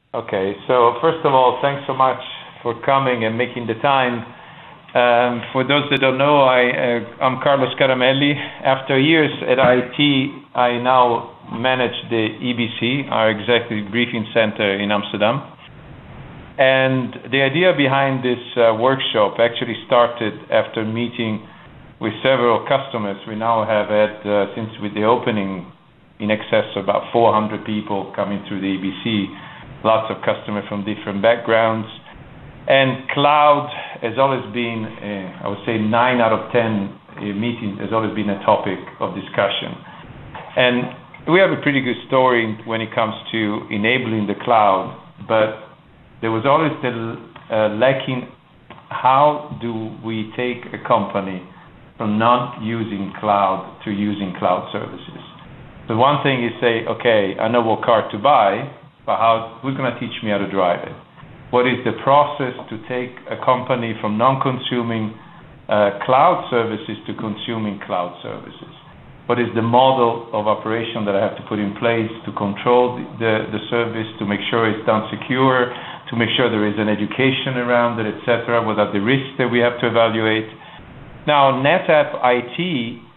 Okay, so first of all, thanks so much for coming and making the time. For those that don't know, I'm Carlos Caramelli. After years at IT, I now manage the EBC, our Executive Briefing Center in Amsterdam. And the idea behind this workshop actually started after meeting with several customers. We now have had, since with the opening, in excess of about 400 people coming through the EBC, lots of customers from different backgrounds. And cloud has always been, I would say 9 out of 10 meetings has always been a topic of discussion. And we have a pretty good story when it comes to enabling the cloud, but there was always the lacking, how do we take a company from not using cloud to using cloud services? So one thing is say, okay, I know what car to buy, but who's going to teach me how to drive it? What is the process to take a company from non-consuming cloud services to consuming cloud services? What is the model of operation that I have to put in place to control the service, to make sure it's done secure, to make sure there is an education around it, etc., what are the risks that we have to evaluate? Now, NetApp IT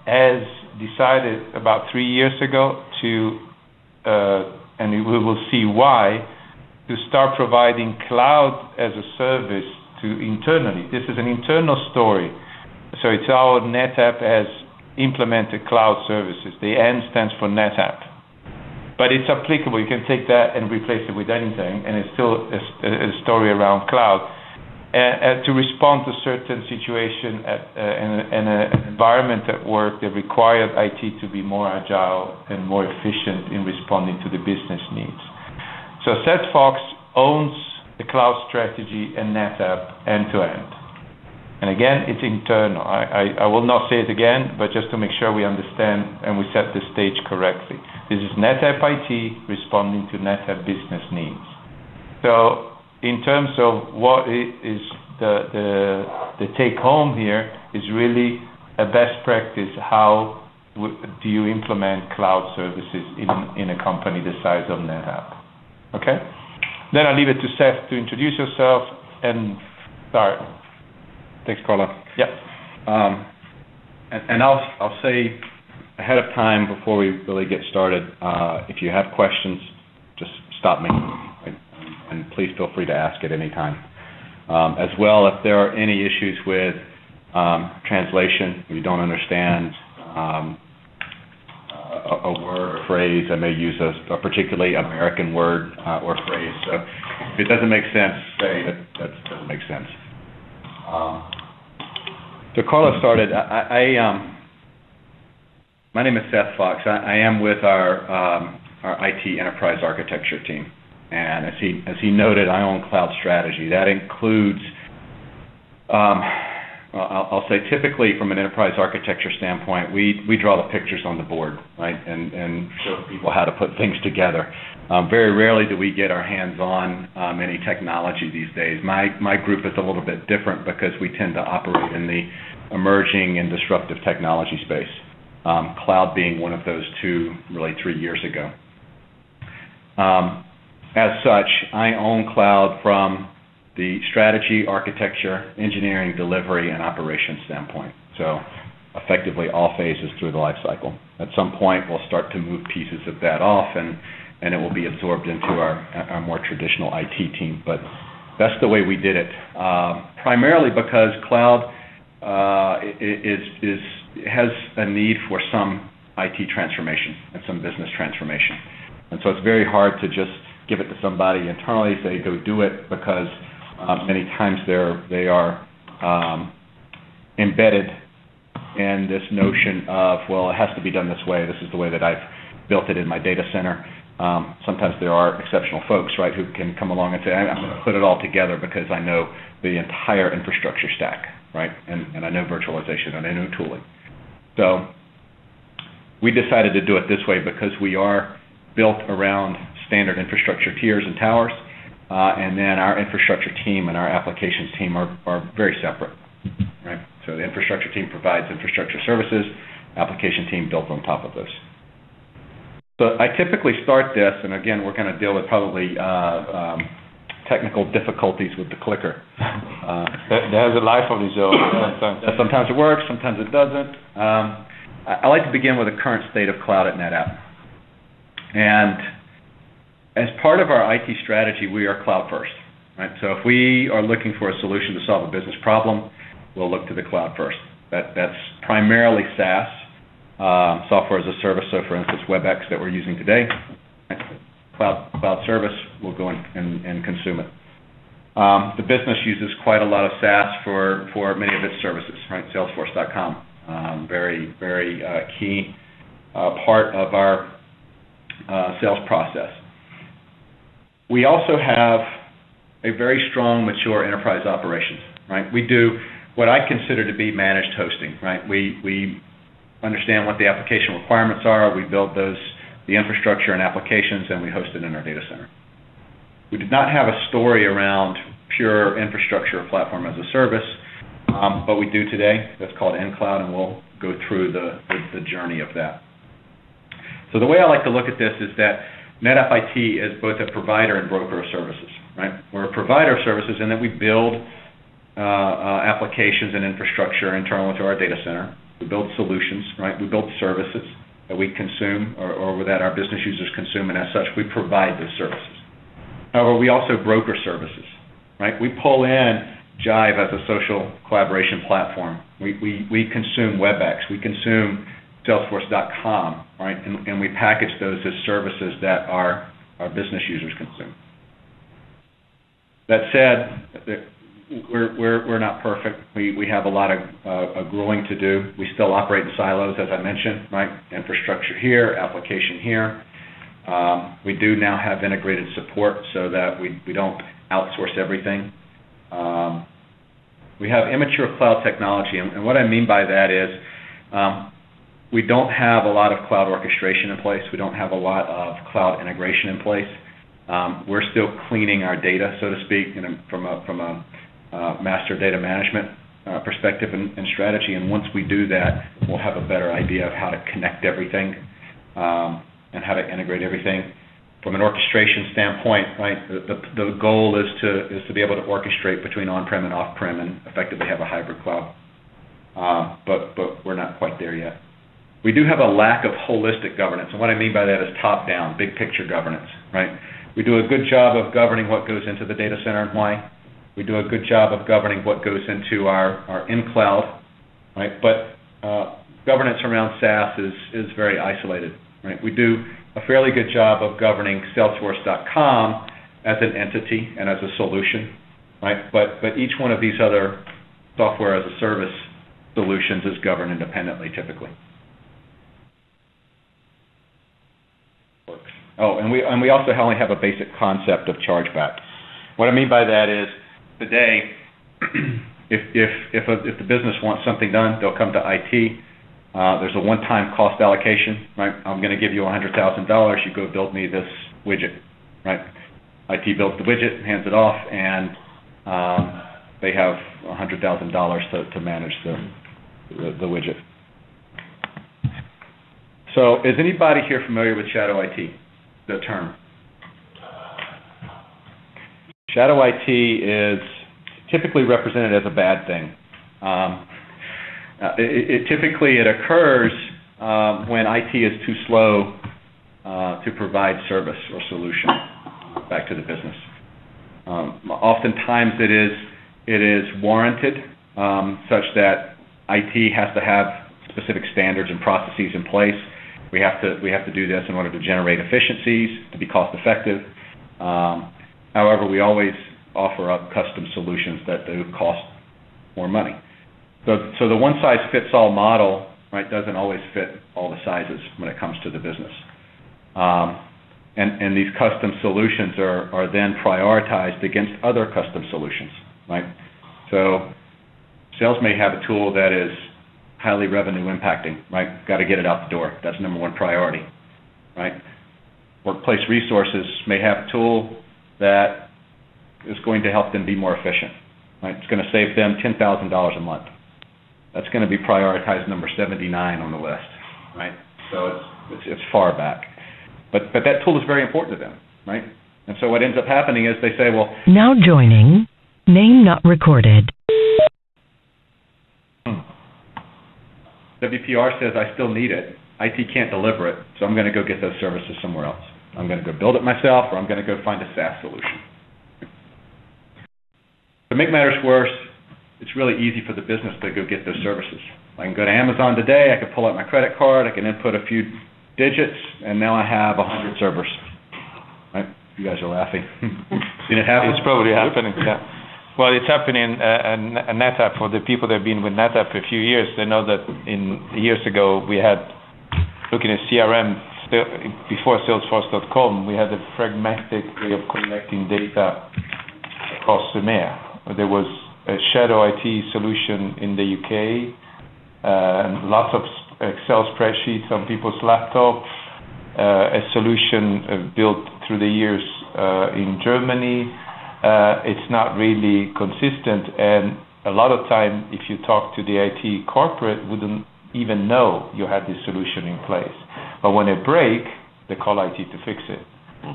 has decided about 3 years ago to, and we will see why, to start providing cloud as a service to internally. This is an internal story. So it's how NetApp has implemented cloud services. The N stands for NetApp. But it's applicable. You can take that and replace it with anything, and it's still a story around cloud. To respond to certain situation and an environment at work that required IT to be more agile and more efficient in responding to the business needs. So Seth Fox owns the cloud strategy and NetApp end-to-end. And again, it's internal. I will not say it again, but just to make sure we understand and we set the stage correctly. This is NetApp IT responding to NetApp business needs. So in terms of what is the take-home here is really a best practice. How do you implement cloud services in a company the size of NetApp? Okay? Then I'll leave it to Seth to introduce yourself and start. Thanks, Carlo. Yeah. And I'll say ahead of time before we really get started, if you have questions, just stop me, right? And please feel free to ask at any time. As well, if there are any issues with translation, you don't understand a word or phrase, I may use a particularly American word or phrase. So if it doesn't make sense, say that doesn't make sense. So Carlos started. My name is Seth Fox. I am with our IT enterprise architecture team, and as he noted, I own cloud strategy. That includes, I'll say, typically from an enterprise architecture standpoint, we draw the pictures on the board, right, and show people how to put things together. Very rarely do we get our hands on any technology these days. My group is a little bit different because we tend to operate in the emerging and disruptive technology space. Cloud being one of those two, really 3 years ago. As such, I own cloud from the strategy, architecture, engineering, delivery, and operations standpoint. So effectively all phases through the life cycle. At some point, we'll start to move pieces of that off, and it will be absorbed into our more traditional IT team. But that's the way we did it, primarily because cloud has a need for some IT transformation and some business transformation. And so it's very hard to just give it to somebody internally, say, go do it, because many times they are embedded in this notion of, well, it has to be done this way. This is the way that I've built it in my data center. Sometimes there are exceptional folks, right, who can come along and say, I'm going to put it all together because I know the entire infrastructure stack, right, and I know virtualization and I know tooling. So we decided to do it this way because we are built around standard infrastructure tiers and towers, and then our infrastructure team and our applications team are very separate, right? So the infrastructure team provides infrastructure services, application team builds on top of those. So I typically start this, and again, we're going to deal with probably technical difficulties with the clicker. There's a life of its own. Sometimes it works, sometimes it doesn't. I like to begin with the current state of cloud at NetApp. And as part of our IT strategy, we are cloud first. Right? So if we are looking for a solution to solve a business problem, we'll look to the cloud first. That's primarily SaaS, software as a service. So for instance, WebEx that we're using today, cloud service, we'll go and consume it. The business uses quite a lot of SaaS for many of its services, right? Salesforce.com, very key part of our sales process. We also have a very strong, mature enterprise operations, right? We do what I consider to be managed hosting, right? We understand what the application requirements are. We build the infrastructure and applications, and we host it in our data center. We did not have a story around pure infrastructure or platform as a service, but we do today. That's called nCloud, and we'll go through the journey of that. So the way I like to look at this is that NetApp IT is both a provider and broker of services, right? We're a provider of services in that we build applications and infrastructure internal to our data center. We build solutions, right? We build services that we consume or that our business users consume, and as such, we provide those services. However, we also broker services, right? We pull in Jive as a social collaboration platform. We consume WebEx. We consume Salesforce.com, right? And we package those as services that our business users consume. That said, we're not perfect. We have a lot of growing to do. We still operate in silos, as I mentioned, right? Infrastructure here, application here. We do now have integrated support so that we don't outsource everything. We have immature cloud technology, and what I mean by that is we don't have a lot of cloud orchestration in place. We don't have a lot of cloud integration in place. We're still cleaning our data, so to speak, from a master data management perspective and strategy. And once we do that, we'll have a better idea of how to connect everything and how to integrate everything. From an orchestration standpoint, right, the goal is to be able to orchestrate between on-prem and off-prem and effectively have a hybrid cloud. But we're not quite there yet. We do have a lack of holistic governance, and what I mean by that is top-down, big-picture governance, right? We do a good job of governing what goes into the data center and why. We do a good job of governing what goes into our nCloud, right? But governance around SaaS is very isolated, right? We do a fairly good job of governing Salesforce.com as an entity and as a solution, right? But each one of these other software as a service solutions is governed independently, typically. Oh, and we also only have a basic concept of chargeback. What I mean by that is today, if the business wants something done, they'll come to IT. There's a one-time cost allocation, right? I'm going to give you $100,000. You go build me this widget, right? IT builds the widget, hands it off, and they have $100,000 to manage the widget. So is anybody here familiar with shadow IT, the term? Shadow IT is typically represented as a bad thing. Typically it occurs when IT is too slow to provide service or solution back to the business. Oftentimes it is warranted such that IT has to have specific standards and processes in place. We have to do this in order to generate efficiencies, to be cost effective. However, we always offer up custom solutions that do cost more money. So the one-size-fits-all model, right, doesn't always fit all the sizes when it comes to the business. And these custom solutions are then prioritized against other custom solutions, right? So sales may have a tool that is highly revenue impacting, right? Got to get it out the door. That's number one priority, right? Workplace resources may have a tool that is going to help them be more efficient, right? It's going to save them $10,000 a month. That's going to be prioritized number 79 on the list, right? So it's far back. But that tool is very important to them, right? And so what ends up happening is they say, well, now joining, name not recorded. WPR says I still need it. IT can't deliver it, so I'm going to go get those services somewhere else. I'm going to go build it myself, or I'm going to go find a SaaS solution. To make matters worse, it's really easy for the business to go get those services. I can go to Amazon today, I can pull out my credit card, I can input a few digits, and now I have 100 servers. Right? You guys are laughing. Seen it happen? It's probably happening, yeah. Well, it's happening in NetApp. For the people that have been with NetApp a few years, they know that years ago we had, looking at CRM, before Salesforce.com, we had a fragmented way of collecting data across EMEA. There was a shadow IT solution in the UK, lots of Excel spreadsheets on people's laptops, a solution built through the years in Germany. It's not really consistent, and a lot of time, if you talk to the IT corporate, wouldn't even know you had this solution in place. But when it breaks, they call IT to fix it,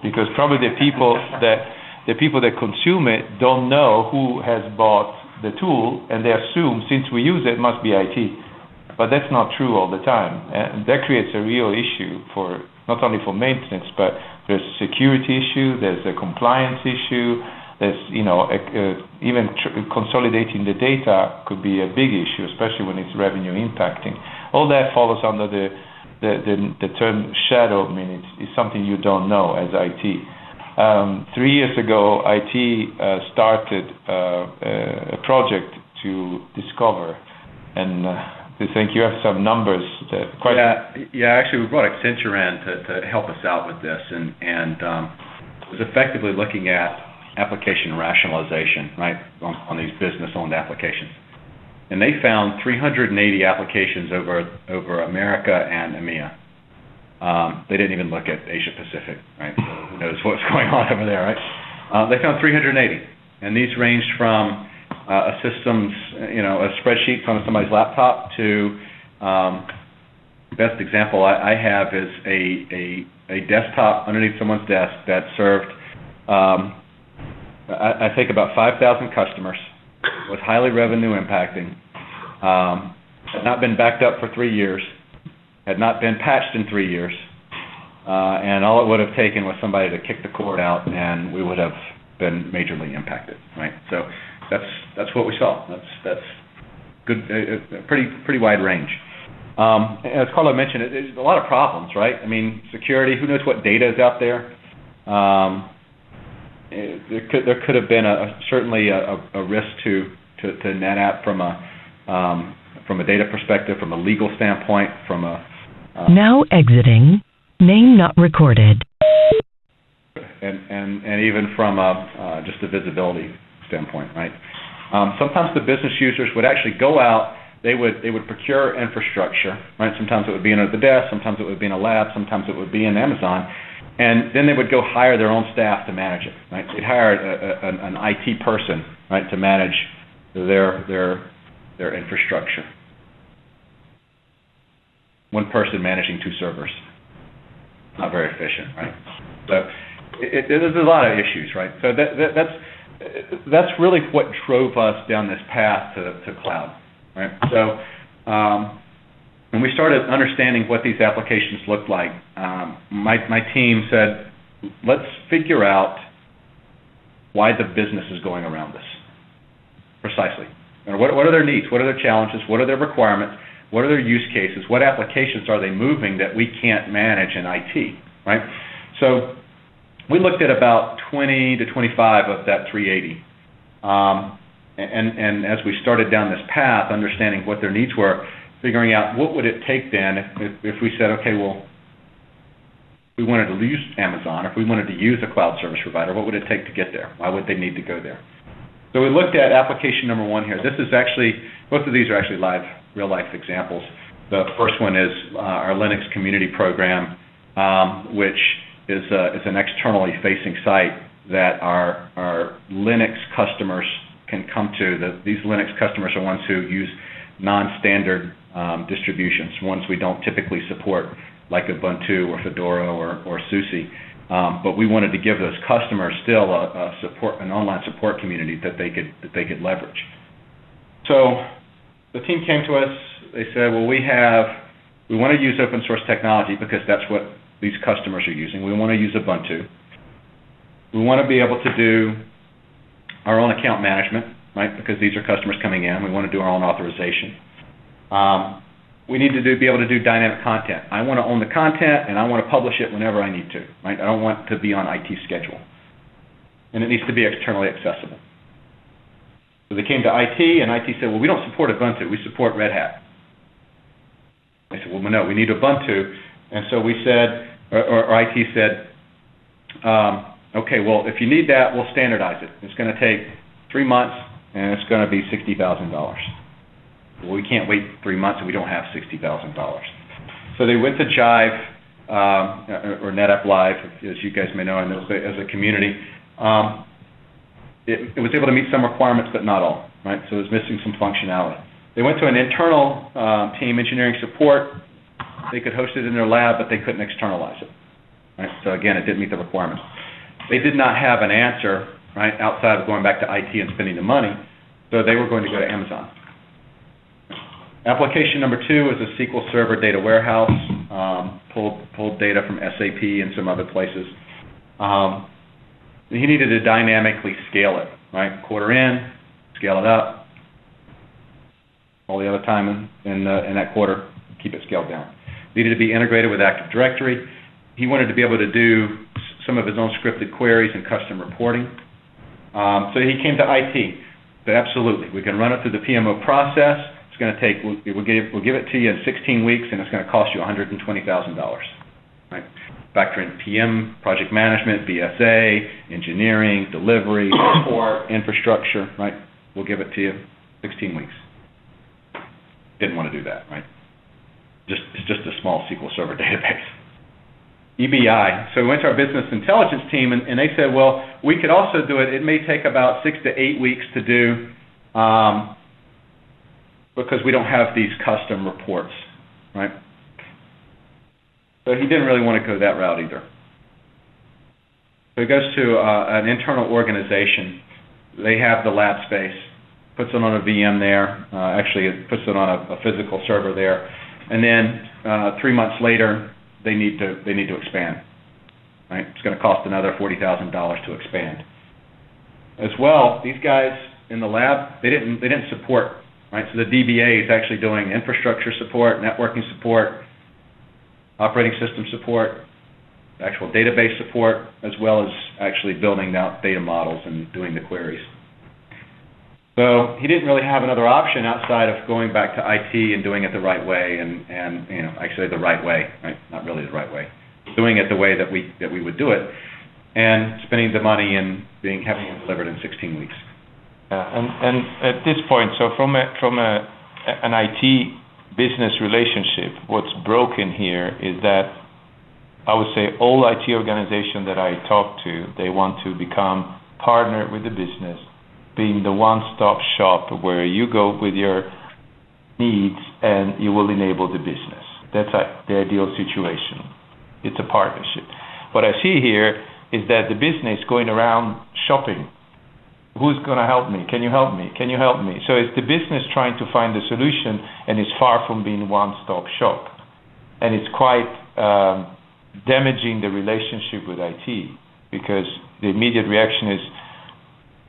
because probably the people that consume it don't know who has bought the tool, and they assume since we use it, it must be IT. But that's not true all the time, and that creates a real issue for not only for maintenance, but there's a security issue, there's a compliance issue. There's, even consolidating the data could be a big issue, especially when it's revenue impacting. All that follows under the term shadow. I mean, it's something you don't know as IT. 3 years ago, IT started a project to discover, and I think you have some numbers that quite... Yeah. Actually, we brought Accenture in to help us out with this, and it was effectively looking at application rationalization, right, on these business-owned applications. And they found 380 applications over America and EMEA. They didn't even look at Asia Pacific, right? So who knows what's going on over there, right? They found 380, and these ranged from a systems, a spreadsheet on somebody's laptop to best example I have is a desktop underneath someone's desk that served. I think about 5,000 customers, was highly revenue impacting, had not been backed up for 3 years, had not been patched in 3 years, and all it would have taken was somebody to kick the cord out, and we would have been majorly impacted, right? So that's what we saw. That's good, a pretty wide range. As Carlo mentioned, there's a lot of problems, right? I mean, security. Who knows what data is out there? There could have been certainly a risk to NetApp from a data perspective, from a legal standpoint, from a now exiting, name not recorded, and even from just a visibility standpoint, right? Sometimes the business users would actually go out. They would procure infrastructure, right? Sometimes it would be under the desk, sometimes it would be in a lab, sometimes it would be in Amazon. And then they would go hire their own staff to manage it. Right? They'd hire an IT person, right, to manage their infrastructure. One person managing 2 servers. Not very efficient, right? So there's a lot of issues, right? So that's really what drove us down this path to cloud, right? So when we started understanding what these applications looked like, my team said, let's figure out why the business is going around this. Precisely. What are their needs? What are their challenges? What are their requirements? What are their use cases? What applications are they moving that we can't manage in IT, right? So we looked at about 20 to 25 of that 380. And as we started down this path, understanding what their needs were, figuring out what would it take then if we said, okay, well, we wanted to use Amazon, if we wanted to use a cloud service provider, what would it take to get there? Why would they need to go there? So we looked at application number 1 here. This is actually, both of these are actually real-life examples. The first one is our Linux community program, which is an externally facing site that our Linux customers can come to. These Linux customers are ones who use non-standard distributions, ones we don't typically support like Ubuntu or Fedora or SUSE. But we wanted to give those customers still an online support community that they could leverage. So the team came to us. They said, well, we want to use open source technology because that's what these customers are using. We want to use Ubuntu. We want to be able to do our own account management, right? Because these are customers coming in. We want to do our own authorization. We need to be able to do dynamic content. I want to own the content, and I want to publish it whenever I need to, right? I don't want to be on IT schedule. And it needs to be externally accessible. So they came to IT, and IT said, well, we don't support Ubuntu. We support Red Hat. I said, well, no, we need Ubuntu. And so we said, or IT said, okay, well, if you need that, we'll standardize it. It's going to take 3 months, and it's going to be $60,000. Well, we can't wait 3 months, and we don't have $60,000. So they went to Jive, or NetApp Live, as you guys may know, and as a community. It was able to meet some requirements, but not all, right? So it was missing some functionality. They went to an internal team, engineering support. They could host it in their lab, but they couldn't externalize it, right? So again, it didn't meet the requirements. They did not have an answer, right, outside of going back to IT and spending the money, so they were going to go to Amazon. Application number 2 is a SQL Server data warehouse, pulled data from SAP and some other places. He needed to dynamically scale it, right? Quarter in, scale it up. All the other time in that quarter, keep it scaled down. Needed to be integrated with Active Directory. He wanted to be able to do some of his own scripted queries and custom reporting. So he came to IT. Said, absolutely, we can run it through the PMO process. It's going to take, we'll give it to you in 16 weeks, and it's going to cost you $120,000. Right? Factor in PM, project management, BSA, engineering, delivery, support, infrastructure. Right? We'll give it to you 16 weeks. Didn't want to do that. Right? It's just a small SQL Server database. EBI. So we went to our business intelligence team, and they said, well, we could also do it. It may take about 6 to 8 weeks to do because we don't have these custom reports, right? So he didn't really want to go that route either. So he goes to an internal organization. They have the lab space, puts it on a VM there. Actually, it puts it on a physical server there. And then 3 months later, they need to expand. Right? It's going to cost another $40,000 to expand. As well, these guys in the lab, they didn't support. Right? So the DBA is actually doing infrastructure support, networking support, operating system support, actual database support, as well as actually building out data models and doing the queries. So he didn't really have another option outside of going back to IT and doing it the right way, and actually the right way, right? Not really the right way, doing it the way that we would do it, and spending the money and having it delivered in 16 weeks. And at this point, so from an IT business relationship, what's broken here is that I would say all IT organizations that I talk to, they want to become partner with the business, being the one-stop shop where you go with your needs and you will enable the business. That's the ideal situation. It's a partnership. What I see here is that the business going around shopping. Who's going to help me? Can you help me? Can you help me? So it's the business trying to find the solution, and it's far from being one-stop shop. And it's quite damaging the relationship with IT, because the immediate reaction is,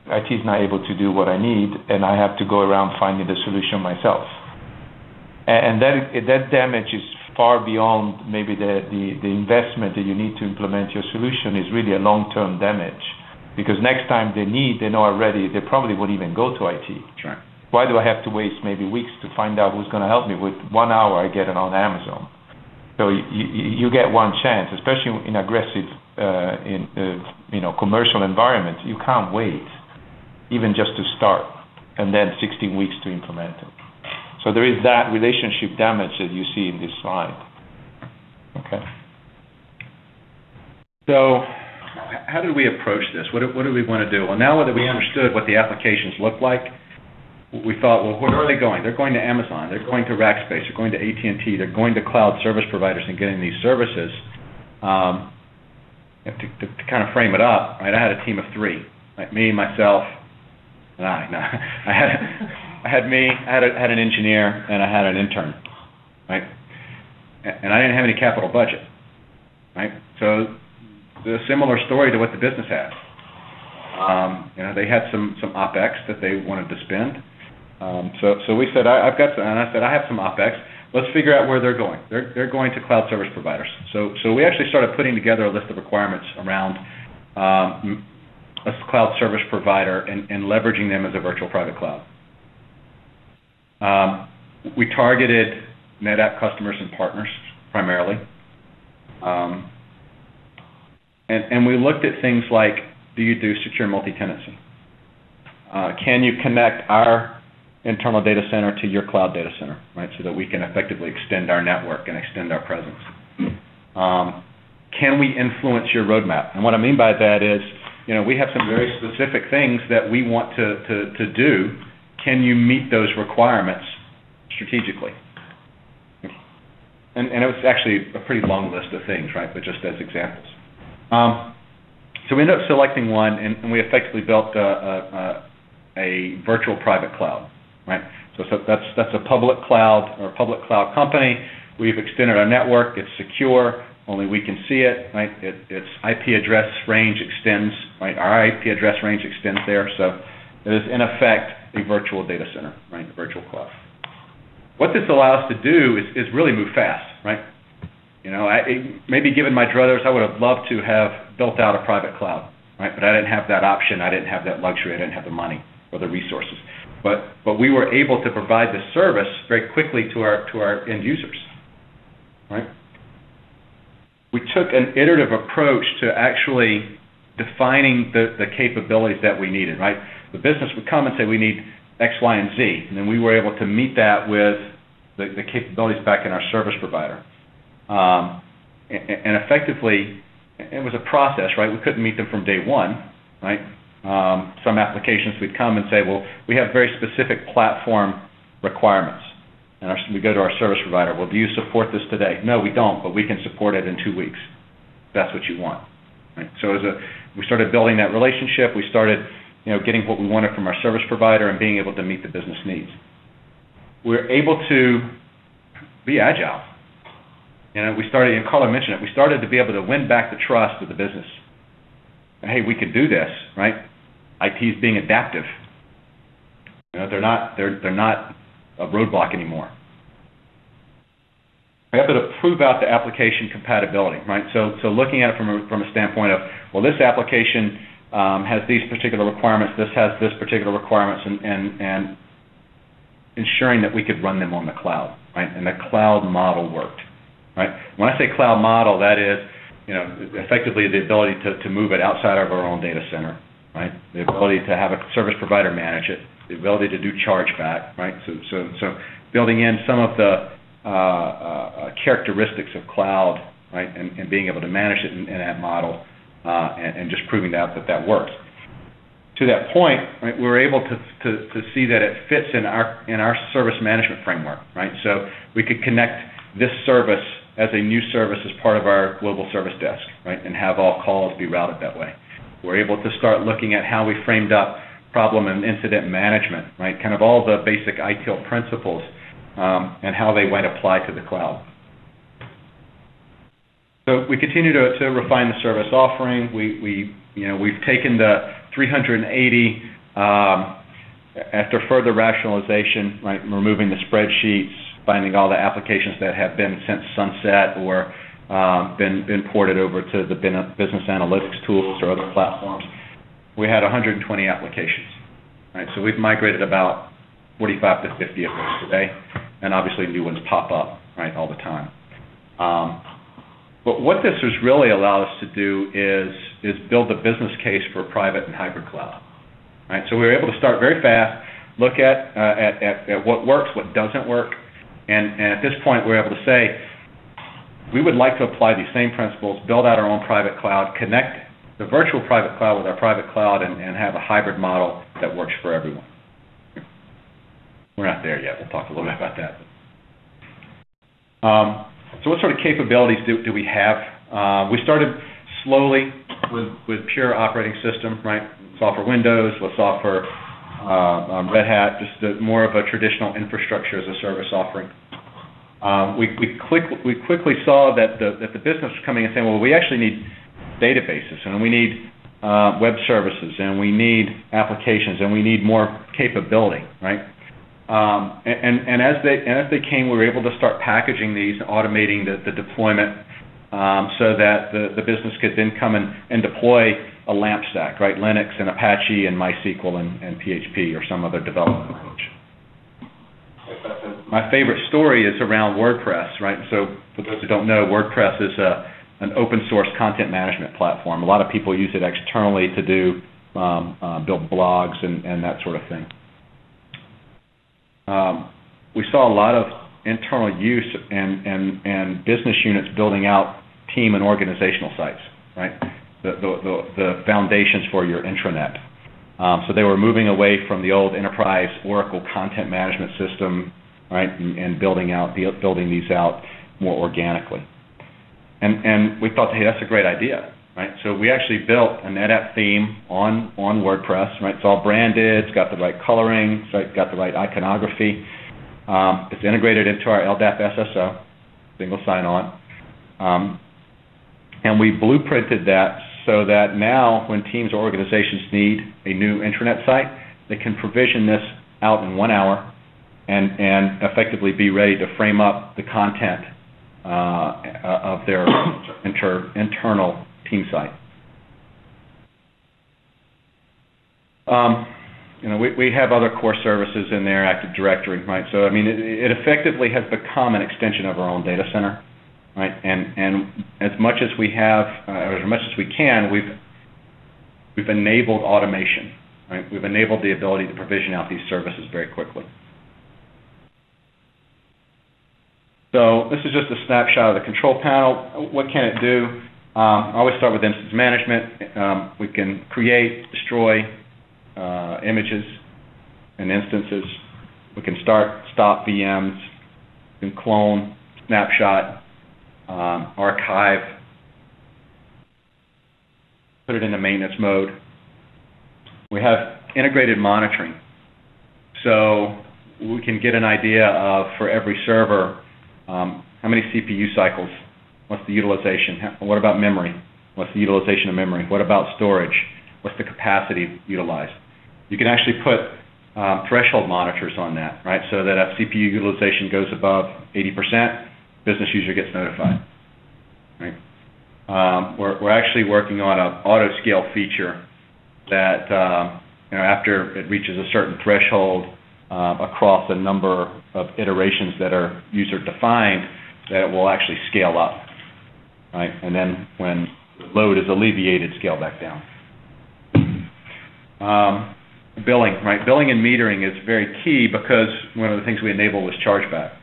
IT is not able to do what I need, and I have to go around finding the solution myself. And that damage is far beyond maybe the investment that you need to implement your solution is really a long-term damage. Because next time they know already, they probably won't even go to IT. Sure. Why do I have to waste maybe weeks to find out who's going to help me? With 1 hour, I get it on Amazon. So you get one chance, especially in aggressive, commercial environments. You can't wait, even just to start, and then 16 weeks to implement it. So there is that relationship damage that you see in this slide. Okay. So how did we approach this? What do we want to do? Well, now that we understood what the applications look like, we thought, well, where are they going? They're going to Amazon. They're going to Rackspace. They're going to AT&T. They're going to cloud service providers and getting these services. To kind of frame it up, right? I had a team of 3, right? Me, myself, and I. No, I had an engineer, and I had an intern, right? And I didn't have any capital budget, right? So the similar story to what the business has. They had some OpEx that they wanted to spend. So we said, I said, I have some OpEx. Let's figure out where they're going. They're going to cloud service providers. So we actually started putting together a list of requirements around a cloud service provider and leveraging them as a virtual private cloud. We targeted NetApp customers and partners primarily. And we looked at things like, do you do secure multi-tenancy? Can you connect our internal data center to your cloud data center, right, so that we can effectively extend our network and extend our presence? Can we influence your roadmap? And what I mean by that is, we have some very specific things that we want to do. Can you meet those requirements strategically? And it was actually a pretty long list of things, right, but just as examples. So we ended up selecting one, and we effectively built a virtual private cloud, right? So that's a public cloud or a public cloud company. We've extended our network. It's secure. Only we can see it, right? Its IP address range extends, right? Our IP address range extends there. So it is, in effect, a virtual data center, right? A virtual cloud. What this allows us to do is really move fast, right? Maybe given my druthers, I would have loved to have built out a private cloud, right? But I didn't have that option. I didn't have that luxury. I didn't have the money or the resources. But we were able to provide the service very quickly to our end users, right? We took an iterative approach to actually defining the capabilities that we needed, right? The business would come and say, we need X, Y, and Z, and then we were able to meet that with the capabilities back in our service provider. And effectively, it was a process, right? We couldn't meet them from day one, right? Some applications we'd come and say, well, we have very specific platform requirements. And we go to our service provider, well, do you support this today? No, we don't, but we can support it in 2 weeks. That's what you want. Right? So we started building that relationship. We started getting what we wanted from our service provider and being able to meet the business needs. We're able to be agile. We started, and Carla mentioned it, we started to be able to win back the trust of the business. And, hey, we could do this, right? IT is being adaptive. They're not a roadblock anymore. We have to prove out the application compatibility, right? So looking at it from a standpoint of, well, this application has these particular requirements, this has this particular requirements, and ensuring that we could run them on the cloud, right? And the cloud model worked, right? When I say cloud model, that is, effectively the ability to move it outside of our own data center, right? The ability to have a service provider manage it, the ability to do chargeback, right? So building in some of the characteristics of cloud, right, and being able to manage it in that model, and just proving that works. To that point, right, we were able to see that it fits in our service management framework, right? So we could connect this service as a new service as part of our global service desk, right, and have all calls be routed that way. We're able to start looking at how we framed up problem and incident management, right, kind of all the basic ITIL principles, and how they might apply to the cloud. So we continue to refine the service offering. We've taken the 380 after further rationalization, right, removing the spreadsheets, finding all the applications that have been since sunset or been ported over to the business analytics tools or other platforms. We had 120 applications, right? So we've migrated about 45 to 50 of those today, and obviously new ones pop up, right, all the time. But what this has really allowed us to do is build a business case for private and hybrid cloud, right? So we were able to start very fast, look at what works, what doesn't work, and at this point we're able to say we would like to apply these same principles, build out our own private cloud, connect the virtual private cloud with our private cloud, and have a hybrid model that works for everyone. we're not there yet. We'll talk a little bit about that. So what sort of capabilities do we have? We started slowly with pure operating system, right? Let's offer Windows, let's offer Red Hat, just more of a traditional infrastructure as a service offering. We quickly saw that the business was coming and saying, well, we actually need databases, and we need web services, and we need applications, and we need more capability, right? And as they came, we were able to start packaging these, automating the deployment, so that the business could then come and deploy a LAMP stack, right? Linux and Apache and MySQL and PHP or some other development language. My favorite story is around WordPress, right? So for those who don't know, WordPress is an open source content management platform. A lot of people use it externally to do build blogs and that sort of thing. We saw a lot of internal use and business units building out team and organizational sites, right? The foundations for your intranet. So they were moving away from the old enterprise Oracle content management system, right, and building these out more organically. And we thought, hey, that's a great idea, right? So we actually built a NetApp theme on WordPress, right? It's all branded, it's got the right coloring, it's got the right iconography. It's integrated into our LDAP SSO, single sign-on. And we blueprinted that so that now when teams or organizations need a new intranet site, they can provision this out in 1 hour and effectively be ready to frame up the content of their internal team site. We have other core services in there, Active Directory, right? So I mean, it effectively has become an extension of our own data center, right? And as much as we have, or as much as we can, we've enabled automation, right? We've enabled the ability to provision out these services very quickly. So this is just a snapshot of the control panel. What can it do? I always start with instance management. We can create, destroy images and instances. We can start, stop VMs. We can clone, snapshot, archive, put it into maintenance mode. We have integrated monitoring. So we can get an idea of, for every server, how many CPU cycles, what's the utilization, what about memory, what's the utilization of memory, what about storage, what's the capacity utilized. You can actually put threshold monitors on that, right, so that if CPU utilization goes above 80%, business user gets notified, right. We're actually working on an auto scale feature that after it reaches a certain threshold across a number of iterations that are user defined, that it will actually scale up, right, and then when load is alleviated, scale back down. Billing, right? Billing and metering is very key because one of the things we enable was chargeback.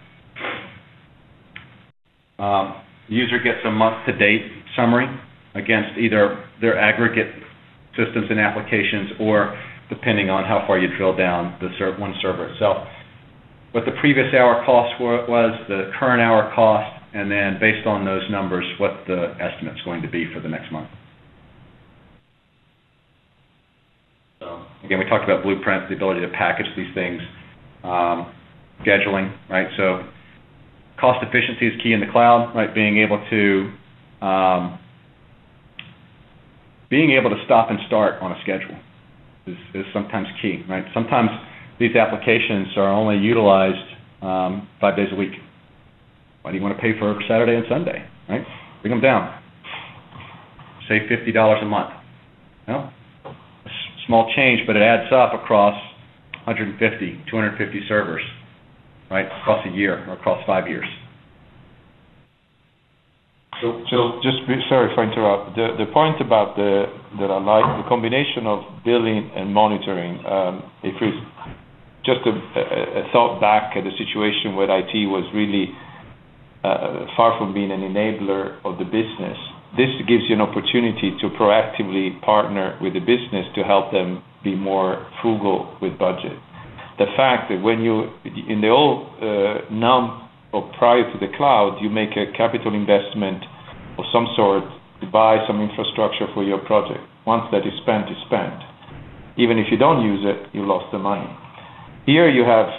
The user gets a month-to-date summary against either their aggregate systems and applications or, depending on how far you drill down, the one server itself. What the previous hour cost was, the current hour cost, and then based on those numbers, what the estimate's going to be for the next month. So, again, we talked about blueprints, the ability to package these things, scheduling, right? So cost efficiency is key in the cloud, right? Being able to stop and start on a schedule is sometimes key, right? Sometimes these applications are only utilized 5 days a week. Why do you want to pay for Saturday and Sunday, right? Bring them down. Save $50 a month. Well, a small change, but it adds up across 150, 250 servers, right? Across a year or across 5 years. So just sorry if I interrupt. The point about that I like, the combination of billing and monitoring, if it's just a thought back at the situation where IT was really far from being an enabler of the business, this gives you an opportunity to proactively partner with the business to help them be more frugal with budget. the fact that when you, in the old NUM or prior to the cloud, you make a capital investment of some sort to buy some infrastructure for your project. Once that is spent, it's spent. Even if you don't use it, you lost the money. Here you have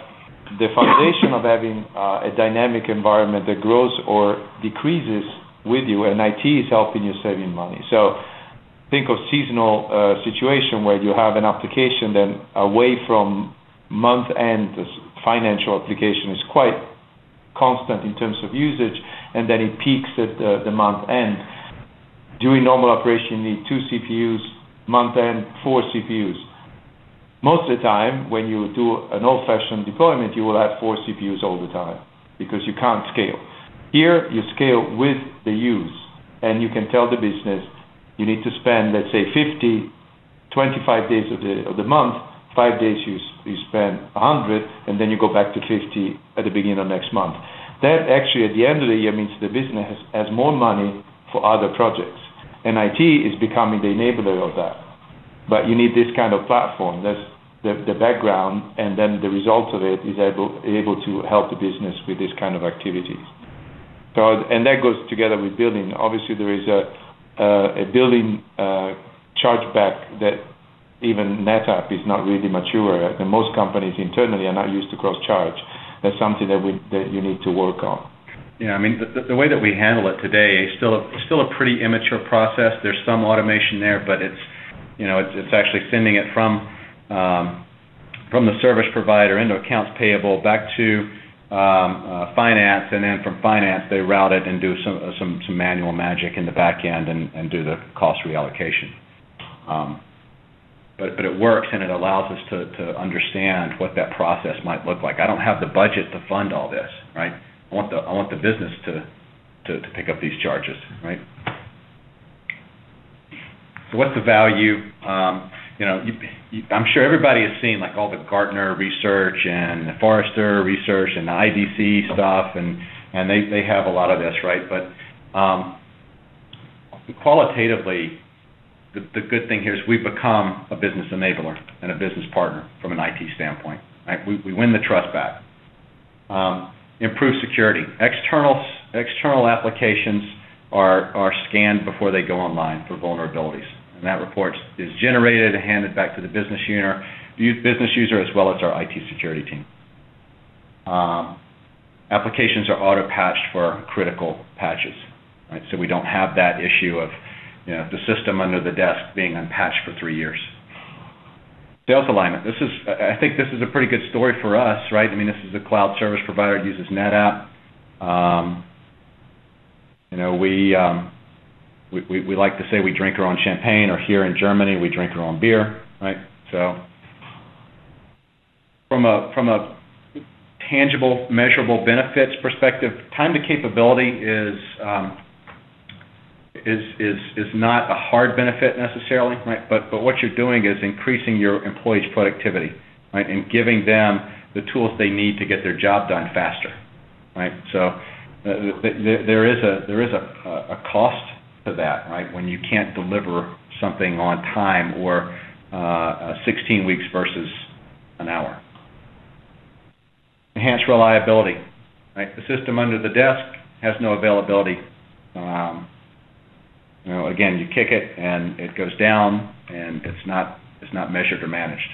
the foundation of having a dynamic environment that grows or decreases with you, and IT is helping you saving money. So think of seasonal situation where you have an application then away from month-end, the financial application is quite constant in terms of usage, and then it peaks at the month-end. During normal operation, you need 2 CPUs, month-end, 4 CPUs. Most of the time, when you do an old-fashioned deployment, you will have 4 CPUs all the time because you can't scale. Here, you scale with the use, and you can tell the business you need to spend, let's say, 25 days of the month, 5 days you spend 100, and then you go back to 50 at the beginning of next month. That actually, at the end of the year, means the business has more money for other projects, and IT is becoming the enabler of that. But you need this kind of platform. That's the background, and then the result of it is able to help the business with this kind of activities. So, and that goes together with billing. Obviously, there is a billing chargeback that even NetApp is not really mature, and most companies internally are not used to cross-charge. That's something that you need to work on. Yeah, I mean, the way that we handle it today is still a pretty immature process. There's some automation there, but it's actually sending it from the service provider into accounts payable back to finance, and then from finance they route it and do some manual magic in the back end and do the cost reallocation. But it works, and it allows us to understand what that process might look like. I don't have the budget to fund all this, right? I want the business to pick up these charges, right? So what's the value? I'm sure everybody has seen like all the Gartner research and the Forrester research and the IDC stuff, and they have a lot of this, right? But qualitatively, the good thing here is we've become a business enabler and a business partner from an IT standpoint. Right? We win the trust back. Improve security. External applications are scanned before they go online for vulnerabilities. And that report is generated and handed back to the business user as well as our IT security team. Applications are auto-patched for critical patches, right? So we don't have that issue of the system under the desk being unpatched for 3 years. Sales alignment. I think this is a pretty good story for us, right? I mean, this is a cloud service provider that uses NetApp. We like to say we drink our own champagne, or here in Germany we drink our own beer, right? So from a tangible, measurable benefits perspective, time to capability is not a hard benefit necessarily, right? But what you're doing is increasing your employees' productivity, right, and giving them the tools they need to get their job done faster, right? So there is a cost to that, right? When you can't deliver something on time, or 16 weeks versus an hour. Enhanced reliability, right? The system under the desk has no availability. Again, you kick it and it goes down, and it's not measured or managed.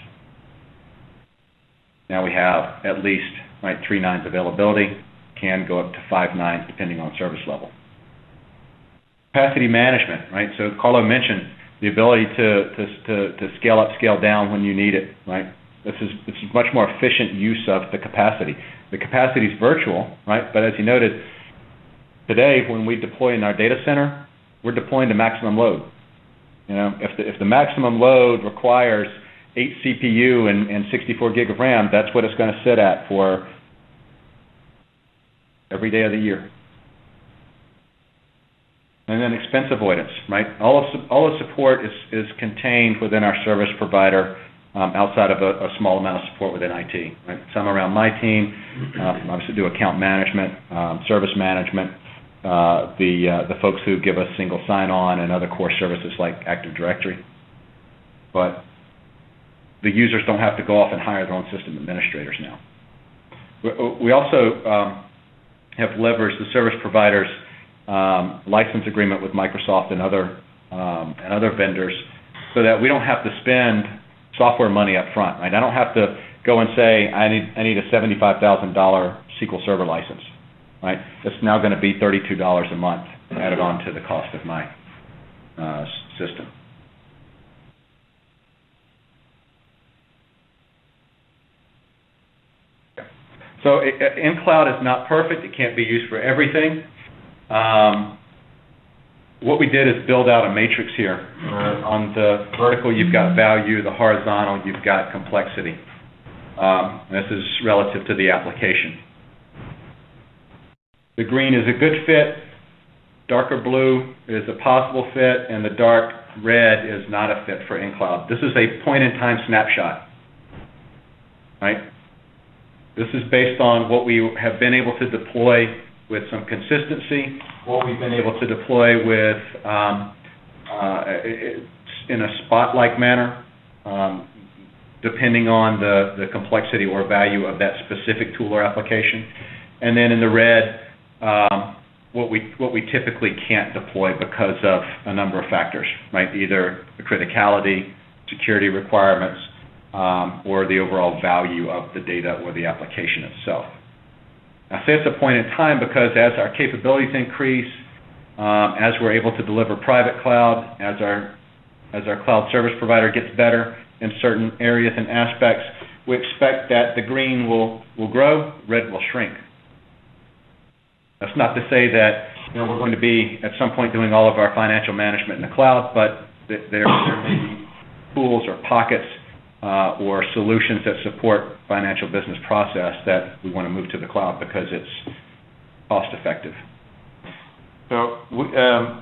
Now we have at least 3 nines availability, can go up to 5 nines depending on service level. Capacity management, right? So Carlo mentioned the ability to scale up, scale down when you need it, right? This is much more efficient use of the capacity. The capacity is virtual, right? But as you noted, today when we deploy in our data center, we're deploying to maximum load. If the maximum load requires 8 CPU and 64 gig of RAM, that's what it's going to sit at for every day of the year. And then expense avoidance, right? All of support is contained within our service provider, outside of a small amount of support within IT. Right? Some around my team, obviously do account management, service management, the folks who give us single sign-on and other core services like Active Directory. But the users don't have to go off and hire their own system administrators now. We also have leveraged the service providers' license agreement with Microsoft and other vendors, so that we don't have to spend software money up front. Right? I don't have to go and say I need a $75,000 SQL Server license. Right? It's now going to be $32 a month added on to the cost of my system. So nCloud is not perfect. It can't be used for everything. What we did is build out a matrix here. On the vertical, you've got value. The horizontal, you've got complexity. This is relative to the application. The green is a good fit. Darker blue is a possible fit, and the dark red is not a fit for nCloud. This is a point-in-time snapshot. Right? This is based on what we have been able to deploy with some consistency, what we've been able to deploy with in a spot-like manner, depending on the complexity or value of that specific tool or application. And then in the red, what we typically can't deploy because of a number of factors, right? Either the criticality, security requirements, or the overall value of the data or the application itself. I say it's a point in time because as our capabilities increase, as we're able to deliver private cloud, as our cloud service provider gets better in certain areas and aspects, we expect that the green will grow, red will shrink. That's not to say that we're going to be at some point doing all of our financial management in the cloud, but there may be tools or pockets or solutions that support financial business process that we want to move to the cloud because it's cost effective. So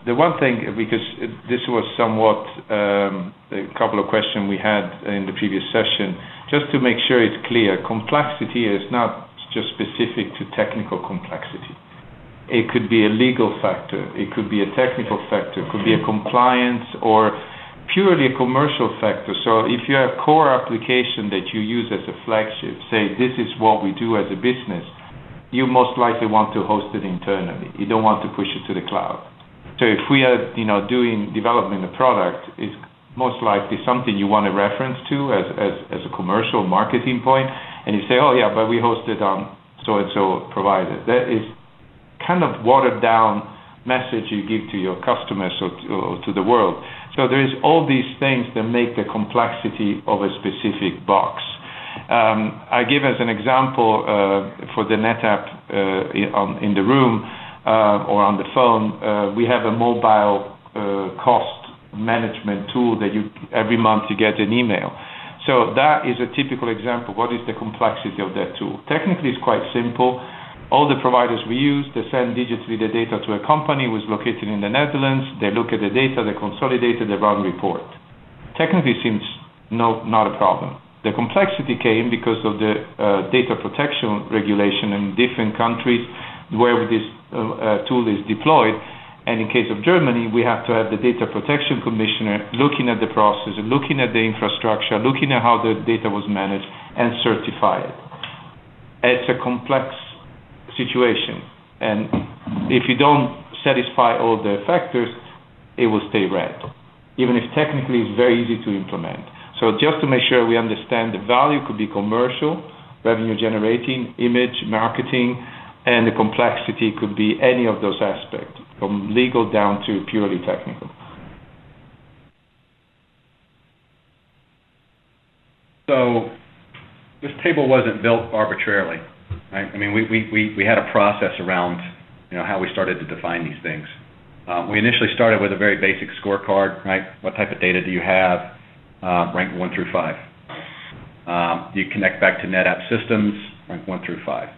the one thing, because this was somewhat a couple of questions we had in the previous session, just to make sure it's clear, complexity is not just specific to technical complexity. It could be a legal factor, it could be a technical factor, it could be a compliance or purely a commercial factor. So if you have core application that you use as a flagship, say this is what we do as a business, you most likely want to host it internally. You don't want to push it to the cloud. So if we are developing a product, it's most likely something you want to reference to as a commercial marketing point, and you say, oh yeah, but we host it on so-and-so provider. That is kind of watered down message you give to your customers or to the world. So there is all these things that make the complexity of a specific box. I give as an example for the NetApp in the room or on the phone, we have a mobile cost management tool that every month you get an email. So that is a typical example. What is the complexity of that tool? Technically, it's quite simple. All the providers we use, they send digitally the data to a company who is located in the Netherlands. They look at the data, they consolidate it, they run a report. Technically, seems not a problem. The complexity came because of the data protection regulation in different countries where this tool is deployed. And in case of Germany, we have to have the data protection commissioner looking at the process, looking at the infrastructure, looking at how the data was managed, and certify it. It's a complex situation, and if you don't satisfy all the factors, it will stay red, even if technically it's very easy to implement. So just to make sure we understand, the value could be commercial, revenue generating, image, marketing, and the complexity could be any of those aspects, from legal down to purely technical. So this table wasn't built arbitrarily. Right? I mean, we had a process around how we started to define these things. We initially started with a very basic scorecard, right? What type of data do you have? Rank 1 through 5. Do you connect back to NetApp systems? Rank 1 through 5.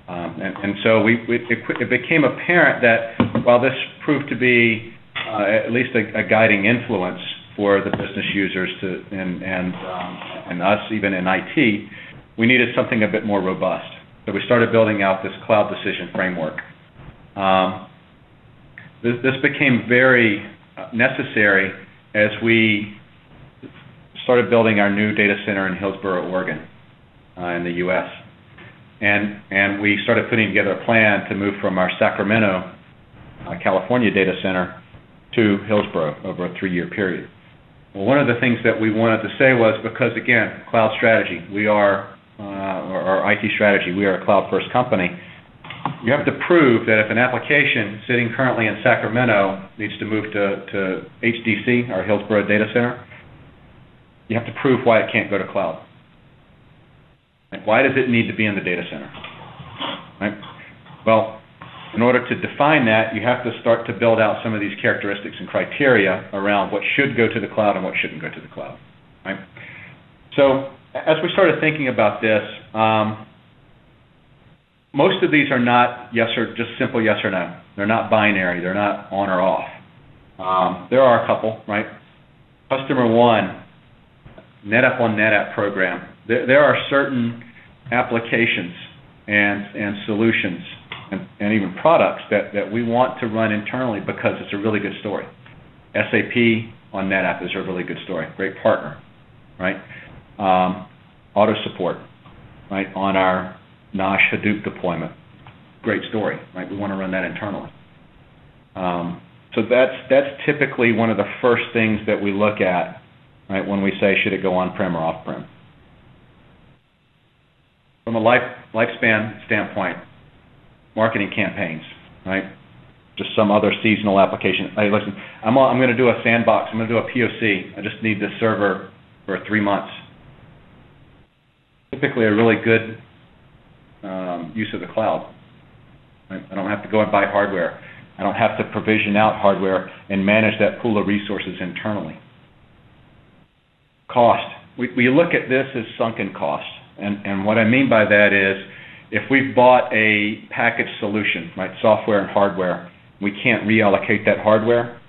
And so it became apparent that while this proved to be at least a guiding influence for the business users and us, even in IT, we needed something a bit more robust. So we started building out this cloud decision framework. This became very necessary as we started building our new data center in Hillsboro, Oregon, in the U.S. And we started putting together a plan to move from our Sacramento, California data center to Hillsboro over a 3-year period. Well, one of the things that we wanted to say was, because again, cloud strategy, we are, or IT strategy, we are a cloud-first company. You have to prove that if an application sitting currently in Sacramento needs to move to HDC, our Hillsboro data center, you have to prove why it can't go to cloud. Like, why does it need to be in the data center? Right? Well, in order to define that, you have to start to build out some of these characteristics and criteria around what should go to the cloud and what shouldn't go to the cloud. Right? So as we started thinking about this, most of these are not just simple yes or no. They're not binary. They're not on or off. There are a couple, right? Customer one, NetApp on NetApp program. There are certain applications and solutions and even products that we want to run internally because it's a really good story. SAP on NetApp is a really good story. Great partner, right? Auto support, right, on our Nosh Hadoop deployment. Great story, right? We want to run that internally. So that's typically one of the first things that we look at, right, when we say should it go on-prem or off-prem. From a lifespan standpoint, marketing campaigns, right? Just some other seasonal application. Hey, listen, I'm going to do a sandbox. I'm going to do a POC. I just need this server for 3 months. Typically a really good use of the cloud. Right? I don't have to go and buy hardware. I don't have to provision out hardware and manage that pool of resources internally. Cost. We look at this as sunken cost. And what I mean by that is, if we've bought a packaged solution, right, software and hardware, we can't reallocate that hardware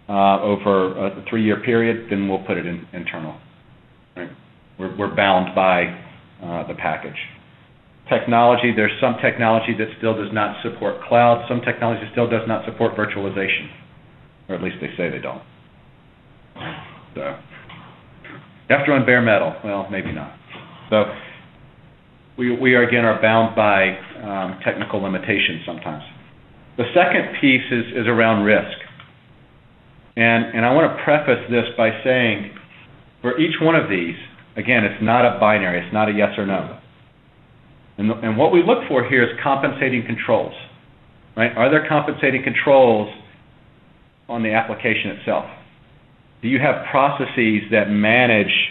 over a 3-year period, then we'll put it in internal. Right? We're bound by the package. Technology, there's some technology that still does not support cloud. Some technology still does not support virtualization, or at least they say they don't. So, you have to run bare metal. Well, maybe not. So, we are, again, are bound by technical limitations sometimes. The second piece is around risk. And I want to preface this by saying, for each one of these, again, it's not a binary. It's not a yes or no. And what we look for here is compensating controls. Right? Are there compensating controls on the application itself? Do you have processes that manage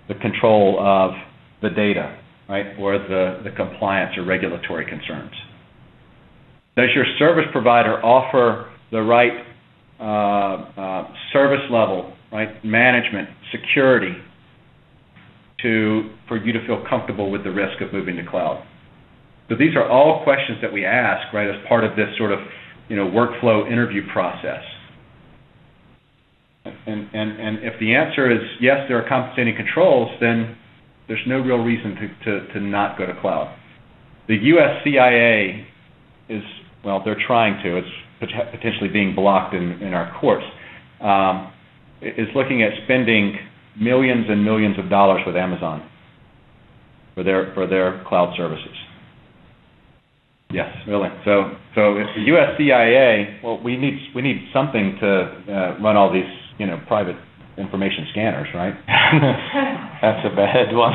the control of the data, right, or the compliance or regulatory concerns? Does your service provider offer the right service level, right, management, security, for you to feel comfortable with the risk of moving to cloud? So these are all questions that we ask, right, as part of this sort of, workflow interview process. And if the answer is yes, there are compensating controls, then there's no real reason to not go to cloud. The U.S. CIA is, well, they're trying to. It's potentially being blocked in our courts. Is looking at spending millions and millions of dollars with Amazon for their cloud services. Yes, really. So if the U.S. CIA, well, we need something to run all these private information scanners, right? That's a bad one.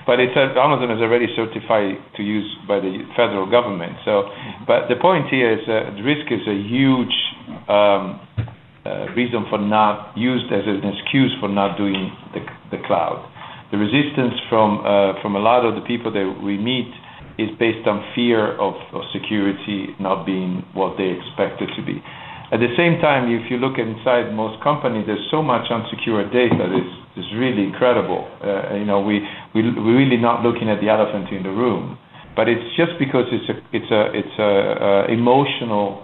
But Amazon is already certified to use by the federal government. So, but the point here is the risk is a huge reason for not used as an excuse for not doing the cloud. The resistance from a lot of the people that we meet is based on fear of security not being what they expect it to be. At the same time, if you look inside most companies, there's so much unsecured data that is really incredible. We're really not looking at the elephant in the room, but it's just because it's a emotional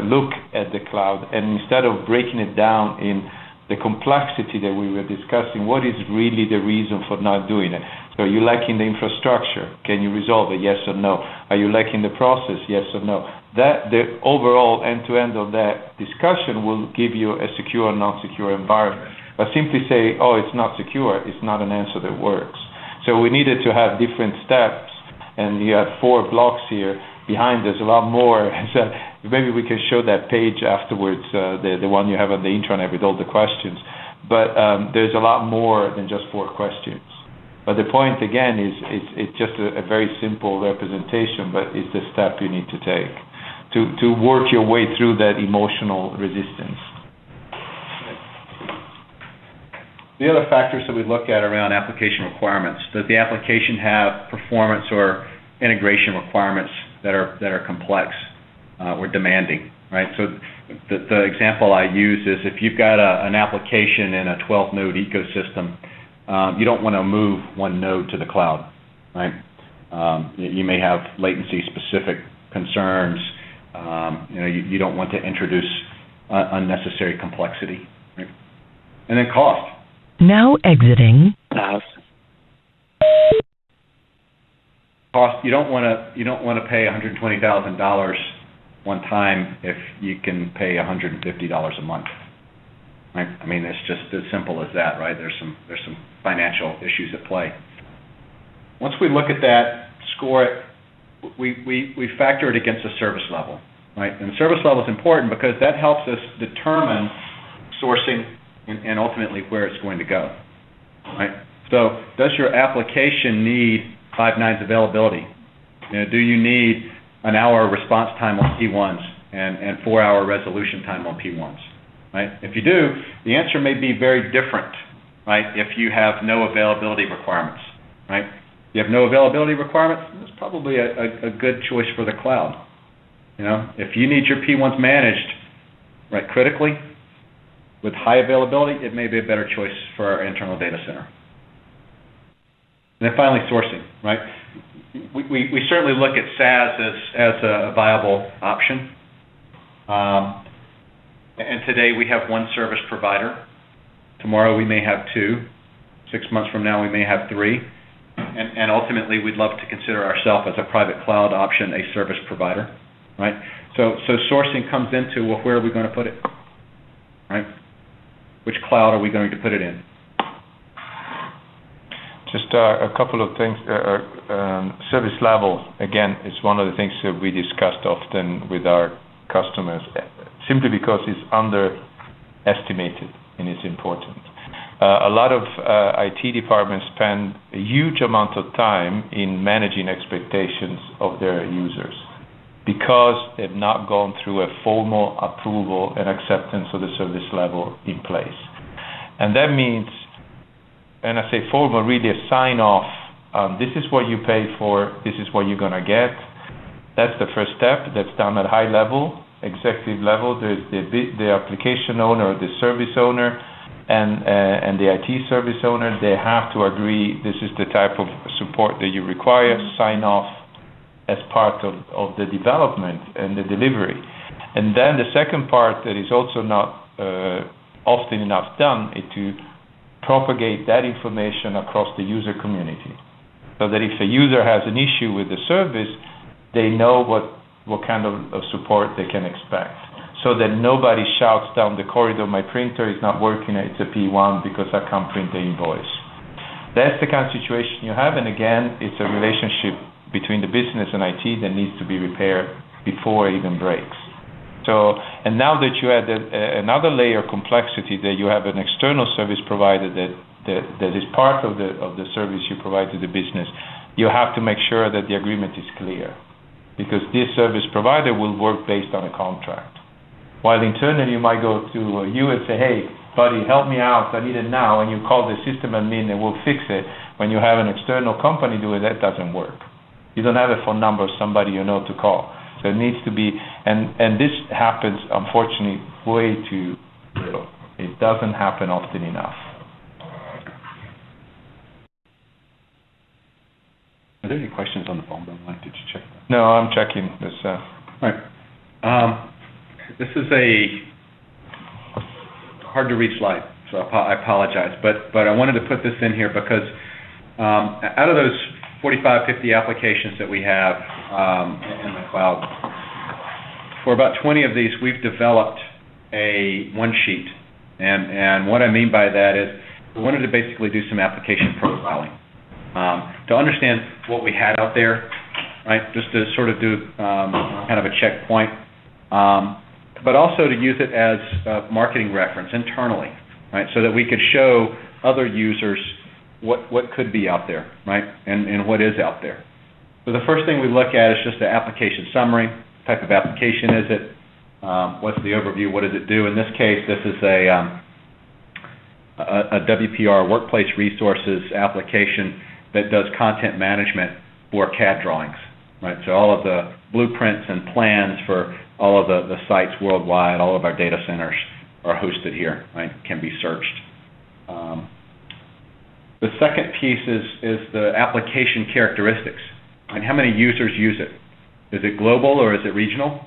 look at the cloud, and instead of breaking it down in the complexity that we were discussing, what is really the reason for not doing it? So are you lacking the infrastructure? Can you resolve it? Yes or no? Are Are you lacking the process? Yes or no? That the overall end-to-end of that discussion will give you a secure or non-secure environment. But simply say, oh, it's not secure, it's not an answer that works. So we needed to have different steps, and you have 4 blocks here. Behind there's a lot more. So maybe we can show that page afterwards, the one you have on the intranet with all the questions. But there's a lot more than just 4 questions. But the point again is it's just a very simple representation, but it's the step you need to take to work your way through that emotional resistance. The other factors that we look at around application requirements: does the application have performance or integration requirements that are complex or demanding? Right. So the example I use is if you've got an application in a 12-node ecosystem, you don't want to move one node to the cloud. Right. You may have latency-specific concerns. You don't want to introduce unnecessary complexity. Right. And then cost. Now exiting. Cost. You don't want to pay $120,000 one time if you can pay $150 a month. Right? I mean, it's just as simple as that, right? There's some financial issues at play. Once we look at that, score it, we factor it against the service level, right? And the service level is important because that helps us determine sourcing and ultimately where it's going to go, right? So does your application need 5 nines availability? Do you need an hour response time on P1s and 4-hour resolution time on P1s, right? If you do, the answer may be very different, right, if you have no availability requirements, right? You have no availability requirements, that's probably a good choice for the cloud. If you need your P1s managed, right, critically, with high availability, it may be a better choice for our internal data center. And then finally, sourcing, right? We certainly look at SaaS as a viable option. And today we have 1 service provider. Tomorrow we may have 2. 6 months from now we may have 3. And ultimately we'd love to consider ourselves as a private cloud option, a service provider, right? So sourcing comes into, well, where are we going to put it, right? Which cloud are we going to put it in? Just a couple of things. Service level, again, is one of the things that we discussed often with our customers, simply because it's underestimated and it's important. A lot of IT departments spend a huge amount of time in managing expectations of their users because they've not gone through a formal approval and acceptance of the service level in place. And that means, and I say formal, really a sign-off, this is what you pay for, this is what you're going to get. That's the first step. That's done at high level, executive level. There's the application owner or the service owner and the IT service owner. They have to agree this is the type of support that you require, sign off as part of the development and the delivery. And then the second part that is also not often enough done is to propagate that information across the user community, so that if a user has an issue with the service, they know what kind of support they can expect, so that nobody shouts down the corridor, my printer is not working, it's a P1 because I can't print the invoice. That's the kind of situation you have, and again, it's a relationship between the business and IT that needs to be repaired before it even breaks. So, and now that you add another layer of complexity, that you have an external service provider that is part of the service you provide to the business, you have to make sure that the agreement is clear, because this service provider will work based on a contract. While internally you might go to you and say, hey, buddy, help me out, I need it now, and you call the system admin and we'll fix it. When you have an external company doing that, doesn't work. You don't have a phone number of somebody you know to call. So it needs to be, and this happens, unfortunately, way too little. It doesn't happen often enough. Are there any questions on the phone, Mike? Did you check that? No, I'm checking this. All right. This is a hard to read slide, so I apologize. But I wanted to put this in here because out of those 45, 50 applications that we have in the cloud. For about 20 of these, we've developed a one sheet. And what I mean by that is we wanted to basically do some application profiling to understand what we had out there, right, just to sort of do kind of a checkpoint, but also to use it as a marketing reference internally, right, so that we could show other users what could be out there, right, and what is out there. So the first thing we look at is just the application summary. What type of application is it? What's the overview? What does it do? In this case, this is a WPR Workplace Resources application that does content management for CAD drawings, right? So all of the blueprints and plans for all of the sites worldwide, all of our data centers are hosted here, right? Can be searched. The second piece is the application characteristics. And how many users use it? Is it global or is it regional?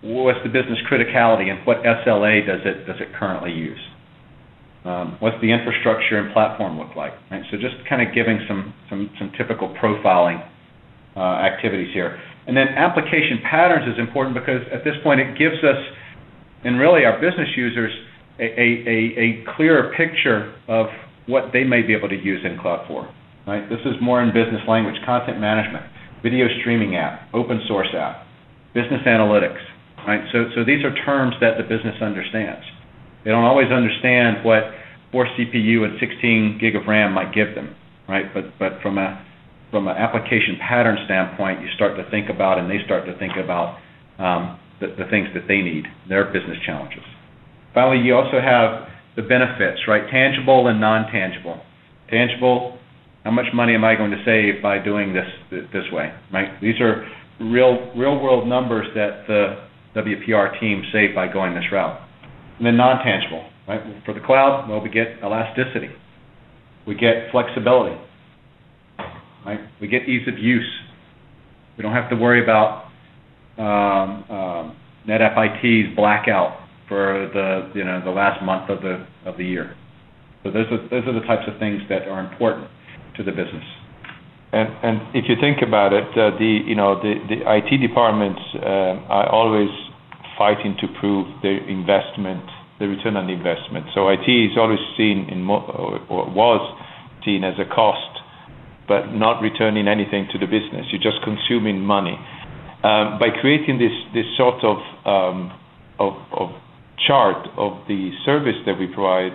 What's the business criticality and what SLA does it currently use? What's the infrastructure and platform look like? Right? So just kind of giving some typical profiling activities here. And then application patterns is important because at this point it gives us, and really our business users, a clearer picture of what they may be able to use in Cloud for. Right? This is more in business language: content management, video streaming app, open source app, business analytics. Right? So these are terms that the business understands. They don't always understand what 4 CPU and 16 gig of RAM might give them. Right? But from an application pattern standpoint, you start to think about, and they start to think about the things that they need, their business challenges. Finally, you also have the benefits, right? Tangible and non-tangible. Tangible, how much money am I going to save by doing this way, right? These are real-world numbers that the WPR team saved by going this route. And then non-tangible, right? For the cloud, well, we get elasticity. We get flexibility, right? We get ease of use. We don't have to worry about NetApp IT's blackout for the last month of the year. So those are the types of things that are important to the business. And if you think about it, the IT departments are always fighting to prove their investment, the return on the investment. So IT is always seen or was seen as a cost, but not returning anything to the business. You're just consuming money. By creating this sort of chart of the service that we provide,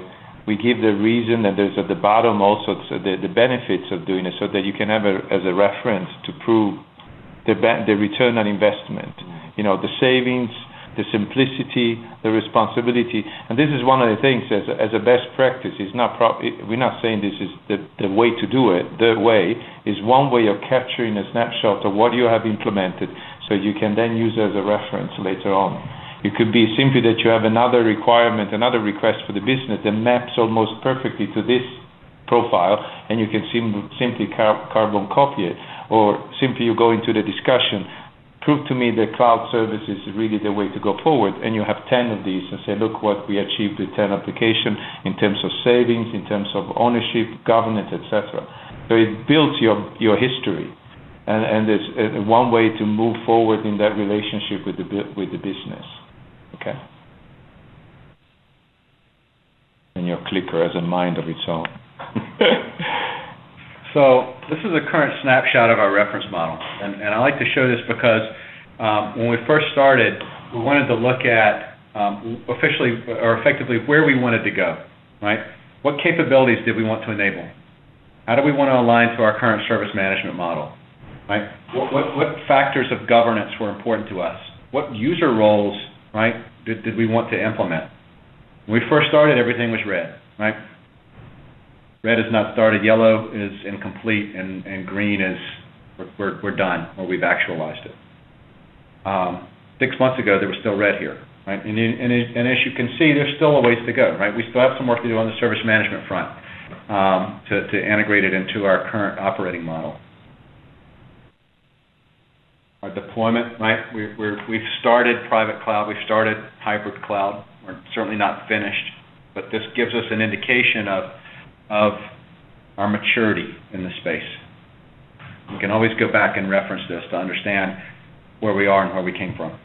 we give the reason, and there's at the bottom also the benefits of doing it, so that you can have as a reference to prove the return on investment. The savings, the simplicity, the responsibility, and this is one of the things as a best practice. We're not saying this is the way to do it. The way is one way of capturing a snapshot of what you have implemented, so you can then use it as a reference later on. It could be simply that you have another requirement, another request for the business that maps almost perfectly to this profile, and you can simply carbon copy it, or simply you go into the discussion, prove to me that cloud service is really the way to go forward, and you have 10 of these and say, look what we achieved with 10 applications in terms of savings, in terms of ownership, governance, etc. So it builds your history, and there's one way to move forward in that relationship with the business. Okay. And your clicker has a mind of its own. So this is a current snapshot of our reference model, and I like to show this because when we first started, we wanted to look at officially or effectively where we wanted to go, right? What capabilities did we want to enable? How do we want to align to our current service management model, right? What factors of governance were important to us? What user roles, right, did we want to implement? When we first started, everything was red, right? Red is not started, yellow is incomplete, and green is we're done, or we've actualized it. 6 months ago, there was still red here, right? And as you can see, there's still a ways to go, right? We still have some work to do on the service management front to integrate it into our current operating model. Our deployment, right? We've started private cloud, we've started hybrid cloud. We're certainly not finished, but this gives us an indication of our maturity in the space. We can always go back and reference this to understand where we are and where we came from.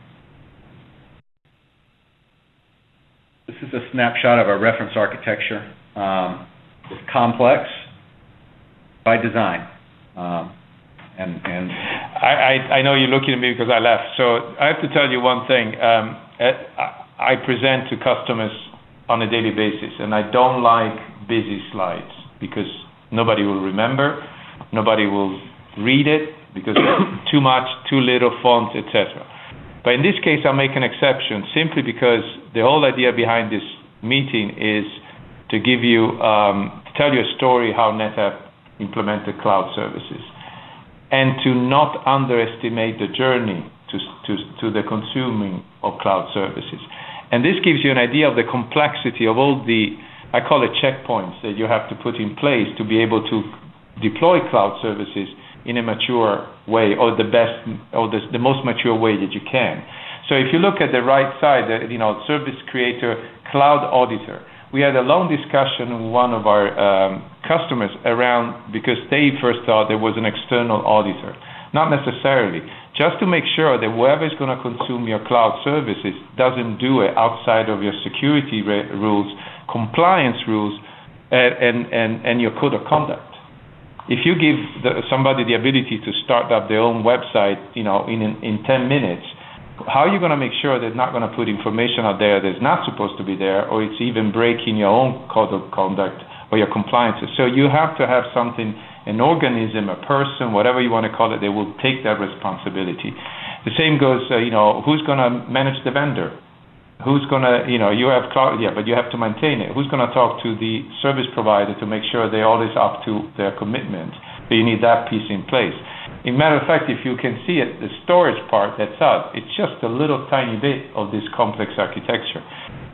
This is a snapshot of our reference architecture. It's complex by design. I know you're looking at me because I left. So I have to tell you one thing. I present to customers on a daily basis, and I don't like busy slides because nobody will remember, nobody will read it because too much, too little font, etc. But in this case, I'll make an exception simply because the whole idea behind this meeting is to give you, tell you a story how NetApp implemented cloud services, and to not underestimate the journey to the consuming of cloud services. And this gives you an idea of the complexity of all the, I call it checkpoints, that you have to put in place to be able to deploy cloud services in a mature way, or the best, or the most mature way that you can. So if you look at the right side, service creator, cloud auditor, we had a long discussion with one of our customers around, because they first thought there was an external auditor. Not necessarily. Just to make sure that whoever is going to consume your cloud services doesn't do it outside of your security rules, compliance rules, and your code of conduct. If you give somebody the ability to start up their own website, in 10 minutes, how are you going to make sure they're not going to put information out there that's not supposed to be there, or it's even breaking your own code of conduct or your compliances? So you have to have something, an organism, a person, whatever you want to call it, they will take that responsibility. The same goes, who's going to manage the vendor? Who's going to, you have cloud, but you have to maintain it. Who's going to talk to the service provider to make sure they're always up to their commitment? So you need that piece in place. In matter of fact, if you can see it, the storage part, that's out. It's just a little tiny bit of this complex architecture.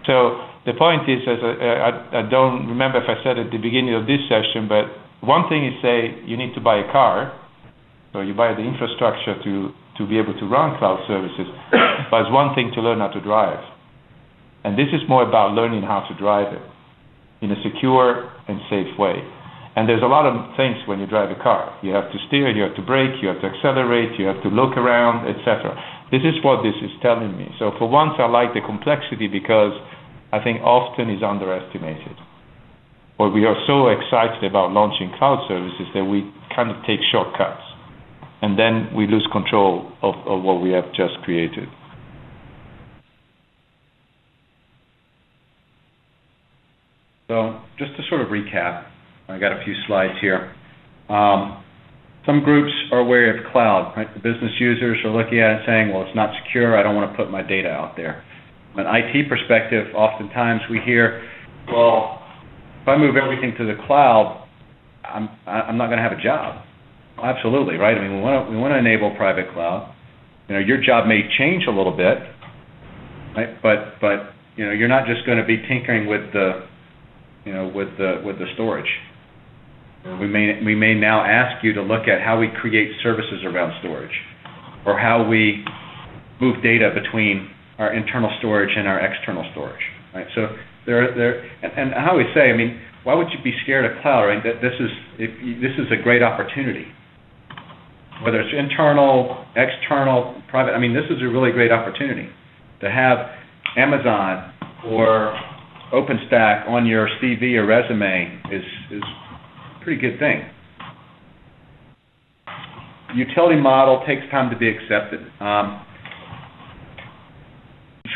So the point is, I don't remember if I said at the beginning of this session, but one thing is say you need to buy a car, so you buy the infrastructure to be able to run cloud services, but it's one thing to learn how to drive. And this is more about learning how to drive it in a secure and safe way. And there's a lot of things when you drive a car. You have to steer, you have to brake, you have to accelerate, you have to look around, etc. This is what this is telling me. So for once, I like the complexity because I think often is underestimated. Or we are so excited about launching cloud services that we kind of take shortcuts. And then we lose control of what we have just created. So just to sort of recap, I got a few slides here. Some groups are wary of cloud, right? The business users are looking at it and saying, well, it's not secure, I don't want to put my data out there. From an IT perspective, oftentimes we hear, well, if I move everything to the cloud, I'm not going to have a job. Absolutely, right? I mean, we want to enable private cloud. Your job may change a little bit, right? But you're not just going to be tinkering with the storage. We may now ask you to look at how we create services around storage, or how we move data between our internal storage and our external storage. Right. So and I always say, I mean, why would you be scared of cloud? Right. This is a great opportunity. Whether it's internal, external, private. I mean, this is a really great opportunity to have Amazon or OpenStack on your CV or resume is a pretty good thing. Utility model takes time to be accepted.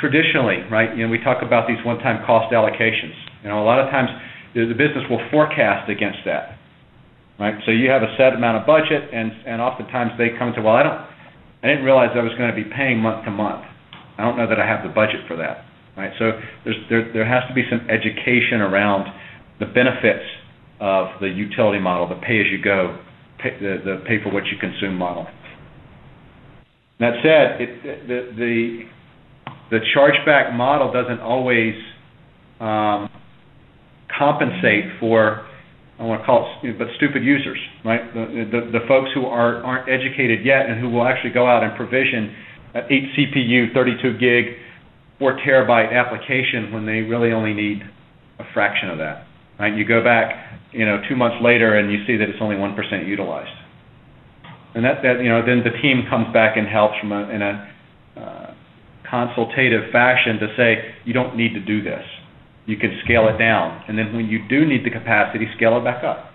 Traditionally, right, we talk about these one-time cost allocations. A lot of times the business will forecast against that, right? So you have a set amount of budget, and oftentimes they come to, well, I didn't realize I was going to be paying month to month. I don't know that I have the budget for that. Right, so there has to be some education around the benefits of the utility model, the pay-as-you-go, the pay-for-what-you-consume model. That said, the chargeback model doesn't always compensate for, I want to call it, but stupid users, right? The folks who aren't educated yet and who will actually go out and provision an 8 CPU, 32 gig, 4 terabyte application when they really only need a fraction of that. right? You go back, 2 months later, and you see that it's only 1% utilized. And that then the team comes back and helps in a consultative fashion to say, you don't need to do this. You can scale it down. And then when you do need the capacity, scale it back up.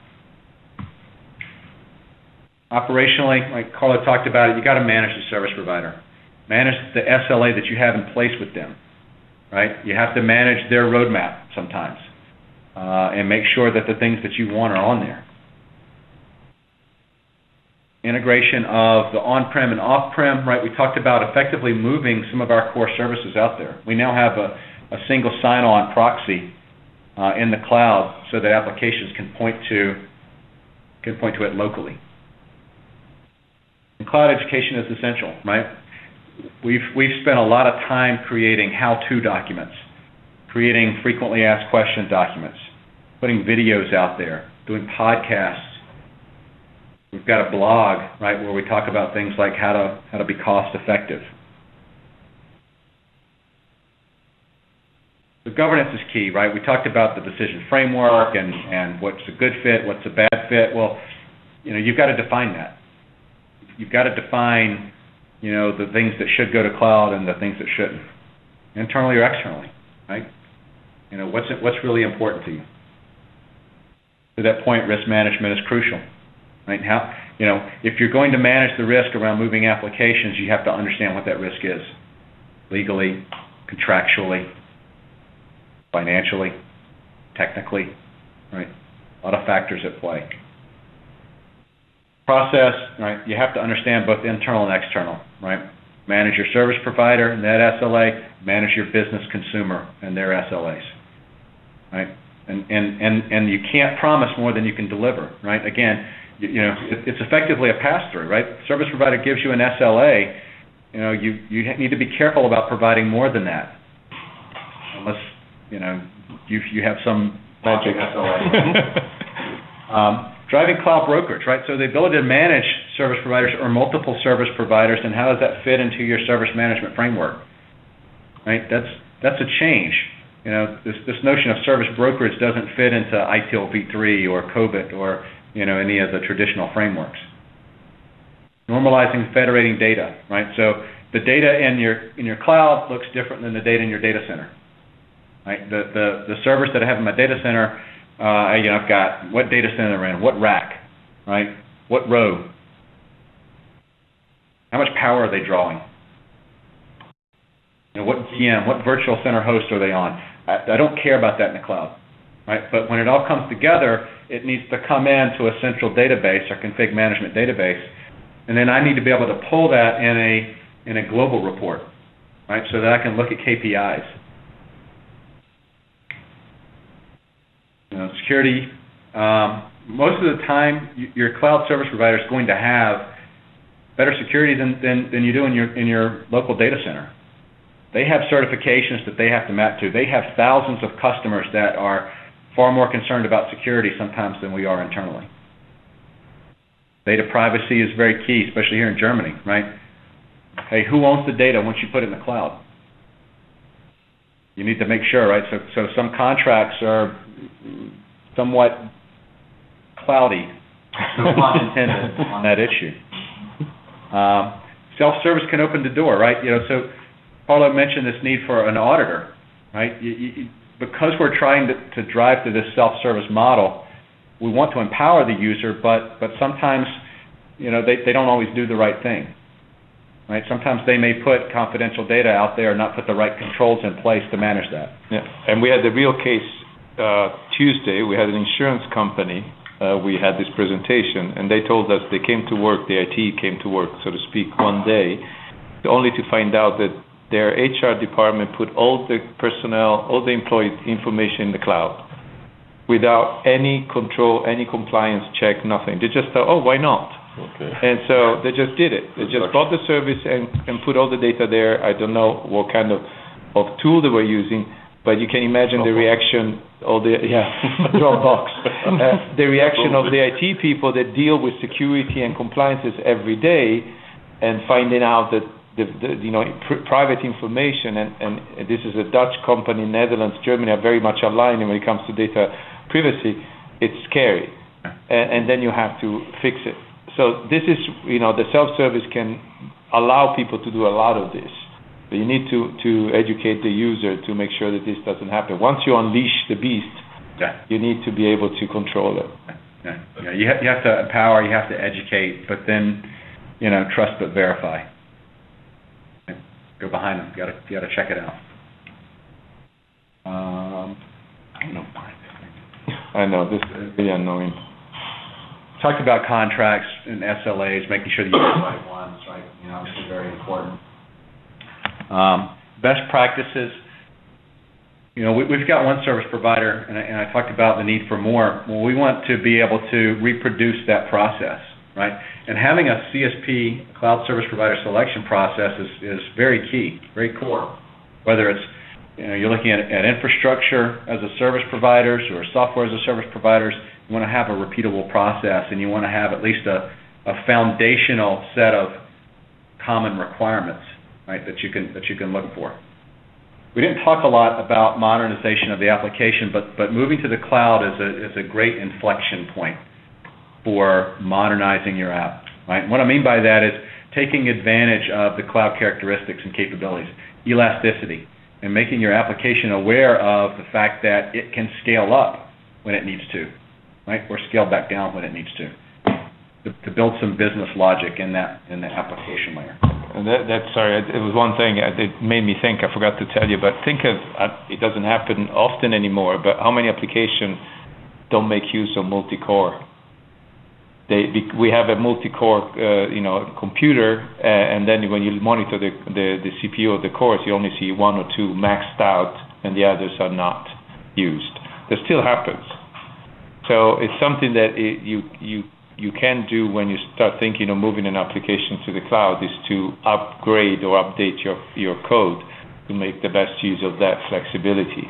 Operationally, like Carla talked about it, you got to manage the service provider. Manage the SLA that you have in place with them, right? You have to manage their roadmap sometimes and make sure that the things that you want are on there. Integration of the on-prem and off-prem, right? We talked about effectively moving some of our core services out there. We now have a single sign-on proxy in the cloud so that applications can point to it locally. And cloud education is essential, right? We've spent a lot of time creating how-to documents, creating frequently asked question documents, putting videos out there, doing podcasts. We've got a blog, right, where we talk about things like how to be cost effective. The governance is key, right? We talked about the decision framework and what's a good fit, what's a bad fit. Well, you've got to define that. You've got to define, the things that should go to cloud and the things that shouldn't, internally or externally, right? What's really important to you. To that point, risk management is crucial, right? If you're going to manage the risk around moving applications, you have to understand what that risk is, legally, contractually, financially, technically, right? A lot of factors at play. Process, right? You have to understand both internal and external, right? Manage your service provider and that SLA, manage your business consumer and their SLAs, right? And you can't promise more than you can deliver, right? Again, it's effectively a pass-through, right? Service provider gives you an SLA, you need to be careful about providing more than that, unless you have some magic SLA. Driving cloud brokerage, right? So the ability to manage service providers or multiple service providers, and how does that fit into your service management framework, right? That's a change. This notion of service brokerage doesn't fit into ITIL v3 or COBIT or any of the traditional frameworks. Normalizing, federating data, right? So the data in your cloud looks different than the data in your data center, right? The servers that I have in my data center, I've got what data center they're in, what rack, right? What row? How much power are they drawing? What VM, what virtual center host are they on? I don't care about that in the cloud, right? But when it all comes together, it needs to come into a central database or config management database, and then I need to be able to pull that in a global report, right? So that I can look at KPIs. Security, most of the time, your cloud service provider is going to have better security than you do in your local data center. They have certifications that they have to map to. They have thousands of customers that are far more concerned about security sometimes than we are internally. Data privacy is very key, especially here in Germany, right? Hey, who owns the data once you put it in the cloud? You need to make sure, right? So some contracts are somewhat cloudy, no pun intended, on that issue. Self-service can open the door, right? So Paulo mentioned this need for an auditor, right? Because we're trying to drive to this self-service model, we want to empower the user, but sometimes, they don't always do the right thing. Right? Sometimes they may put confidential data out there and not put the right controls in place to manage that. Yeah, and we had the real case Tuesday. We had an insurance company. We had this presentation, and they told us they came to work, the IT came to work, so to speak, one day, only to find out that their HR department put all the personnel, all the employee information in the cloud without any control, any compliance check, nothing. They just thought, oh, why not? Okay. And so they just did it. They just bought the service and put all the data there. I don't know what kind of tool they were using, but you can imagine the reaction, Dropbox. The reaction of the IT people that deal with security and compliances every day, and finding out that private information, and this is a Dutch company, Netherlands, Germany are very much aligned when it comes to data privacy. It's scary, and then you have to fix it. So this is, the self-service can allow people to do a lot of this. But you need to educate the user to make sure that this doesn't happen. Once you unleash the beast, you need to be able to control it. Yeah. You have to empower, you have to educate, but then, trust but verify. Go behind them. You got to check it out. I don't know why. I know, this is really annoying. Talked about contracts and SLAs, making sure that you get the right ones, right? Obviously very important. Best practices. We've got one service provider, and I talked about the need for more. Well, we want to be able to reproduce that process, right? And having a CSP, cloud service provider selection process, is very key, very core. Whether it's you're looking at infrastructure as a service providers or software as a service providers, you want to have a repeatable process, and you want to have at least a foundational set of common requirements, right, that you can look for. We didn't talk a lot about modernization of the application, but moving to the cloud is a great inflection point for modernizing your app, right? And what I mean by that is taking advantage of the cloud characteristics and capabilities, elasticity, and making your application aware of the fact that it can scale up when it needs to, right, or scale back down when it needs to build some business logic in the application layer. And it was one thing it made me think, I forgot to tell you, but think of, it doesn't happen often anymore, but how many applications don't make use of multi-core? We have a multi-core computer, and then when you monitor the CPU of the cores, you only see one or two maxed out, and the others are not used. That still happens. So it's something that you can do when you start thinking of moving an application to the cloud, is to upgrade or update your code to make the best use of that flexibility,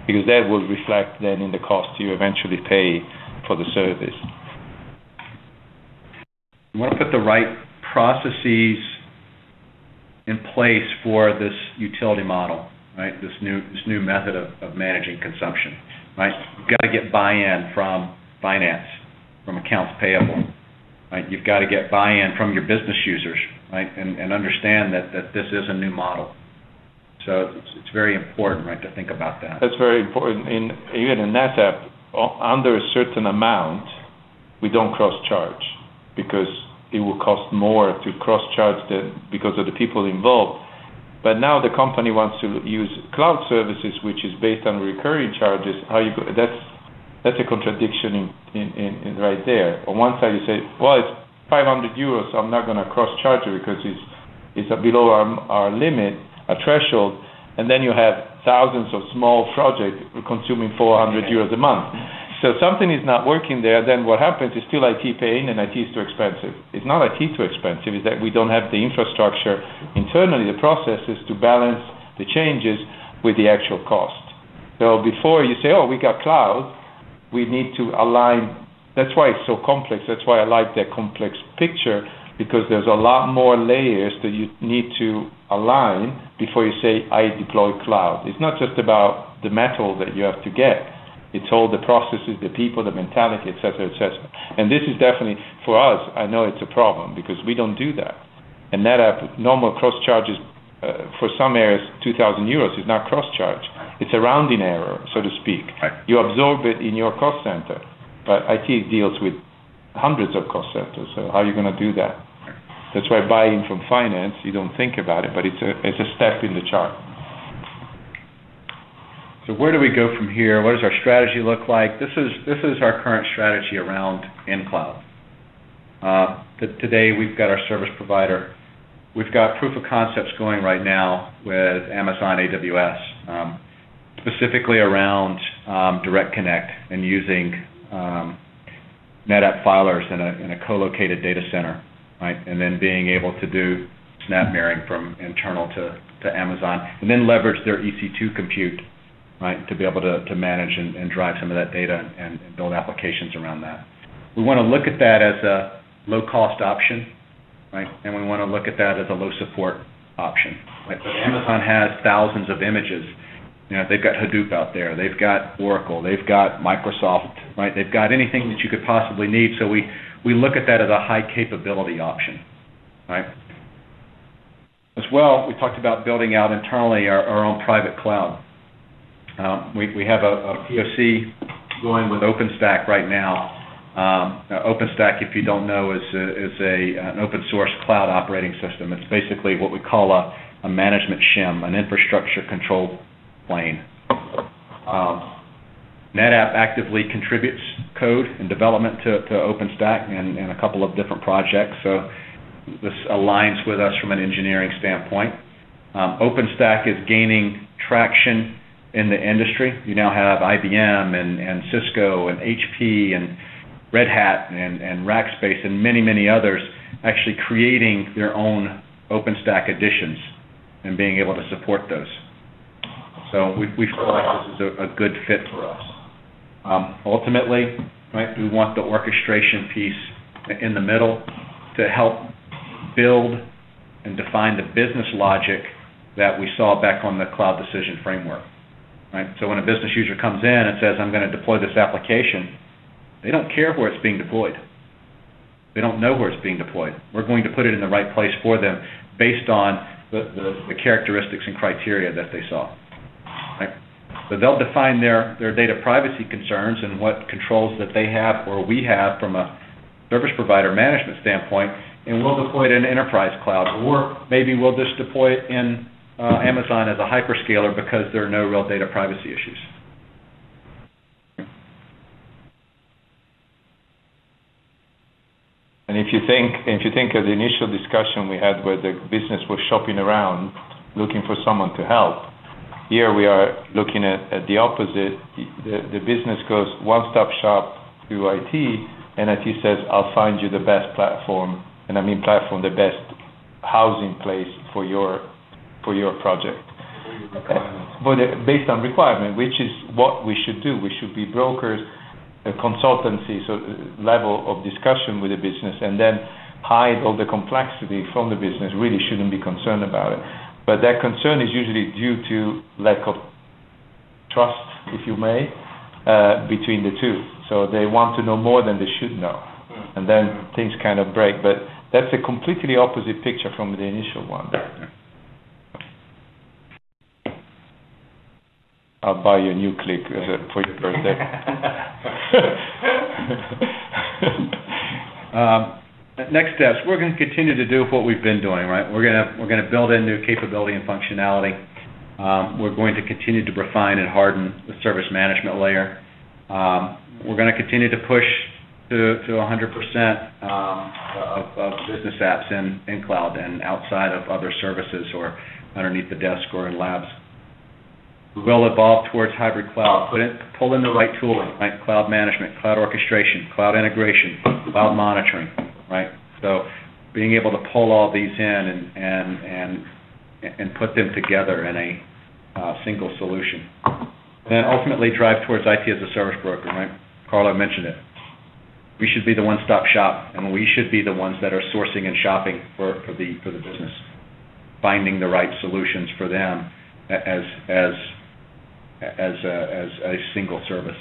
because that will reflect then in the cost you eventually pay for the service. You want to put the right processes in place for this utility model, right? This new method of managing consumption, right? You've got to get buy-in from finance, from accounts payable, right? You've got to get buy-in from your business users, right? And understand that this is a new model. So it's very important, right, to think about that. That's very important. Even in NetApp, under a certain amount, we don't cross-charge, because it will cost more to cross-charge because of the people involved. But now the company wants to use cloud services, which is based on recurring charges. That's a contradiction in right there. On one side you say, well, it's 500 euros, so I'm not going to cross-charge it because it's below our limit, our threshold, and then you have thousands of small projects consuming 400 euros a month. So something is not working there, then what happens is still IT paying, and IT is too expensive. It's not IT too expensive, it's that we don't have the infrastructure internally, the processes to balance the changes with the actual cost. So before you say, oh, we got cloud, we need to align. That's why it's so complex. That's why I like that complex picture, because there's a lot more layers that you need to align before you say, I deploy cloud. It's not just about the metal that you have to get. It's all the processes, the people, the mentality, et cetera, et cetera. And this is definitely, for us, I know it's a problem, because we don't do that. And NetApp, normal cross-charges for some areas, 2,000 euros is not cross-charge. It's a rounding error, so to speak. Right. You absorb it in your cost center, but IT deals with hundreds of cost centers, so how are you going to do that? That's why buying from finance, you don't think about it, but it's a step in the chart. So where do we go from here? What does our strategy look like? This is our current strategy around nCloud. Today we've got our service provider. We've got proof of concepts going right now with Amazon AWS, specifically around Direct Connect and using NetApp filers in a co-located data center, right? And then being able to do snap mirroring from internal to Amazon, and then leverage their EC2 compute, right, to be able to manage and drive some of that data and build applications around that. We want to look at that as a low-cost option, right, and we want to look at that as a low-support option. Like, but Amazon has thousands of images. You know, they've got Hadoop out there. They've got Oracle. They've got Microsoft. Right? They've got anything that you could possibly need. So we look at that as a high capability option. Right? As well, we talked about building out internally our own private cloud. We have a POC going with OpenStack right now. OpenStack, if you don't know, is an open source cloud operating system. It's basically what we call a management shim, an infrastructure control plane. NetApp actively contributes code and development to OpenStack and a couple of different projects, so this aligns with us from an engineering standpoint. OpenStack is gaining traction in the industry. You now have IBM and Cisco and HP and Red Hat and Rackspace and many, many others actually creating their own OpenStack editions and being able to support those. So we feel like this is a good fit for us. Ultimately, right, we want the orchestration piece in the middle to help build and define the business logic that we saw back on the cloud decision framework. Right? So when a business user comes in and says, I'm going to deploy this application, they don't care where it's being deployed. They don't know where it's being deployed. We're going to put it in the right place for them based on the characteristics and criteria that they saw. Right? So they'll define their data privacy concerns and what controls that they have or we have from a service provider management standpoint, and we'll deploy it in enterprise cloud, or maybe we'll just deploy it in Amazon as a hyperscaler because there are no real data privacy issues. And if you think of the initial discussion we had where the business was shopping around looking for someone to help, here we are looking at the opposite. The business goes one-stop shop to IT, and IT says, I'll find you the best platform, and I mean platform, the best housing place for your project. But based on requirement, which is what we should do. We should be brokers, a consultancy level of discussion with the business, and then hide all the complexity from the business. Really shouldn't be concerned about it. But that concern is usually due to lack of trust, if you may, between the two. So they want to know more than they should know. And then things kind of break. But that's a completely opposite picture from the initial one. I'll buy you a new click for your birthday. Next steps, we're going to continue to do what we've been doing, right? We're going to build in new capability and functionality. We're going to continue to refine and harden the service management layer. We're going to continue to push to 100% of business apps in cloud and outside of other services or underneath the desk or in labs. We will evolve towards hybrid cloud, pull in the right tooling, right? Cloud management, cloud orchestration, cloud integration, cloud monitoring, right? So being able to pull all these in and put them together in a single solution. Then ultimately drive towards IT as a service broker, right? Carlo mentioned it. We should be the one-stop shop, and we should be the ones that are sourcing and shopping for the business, finding the right solutions for them as a single service.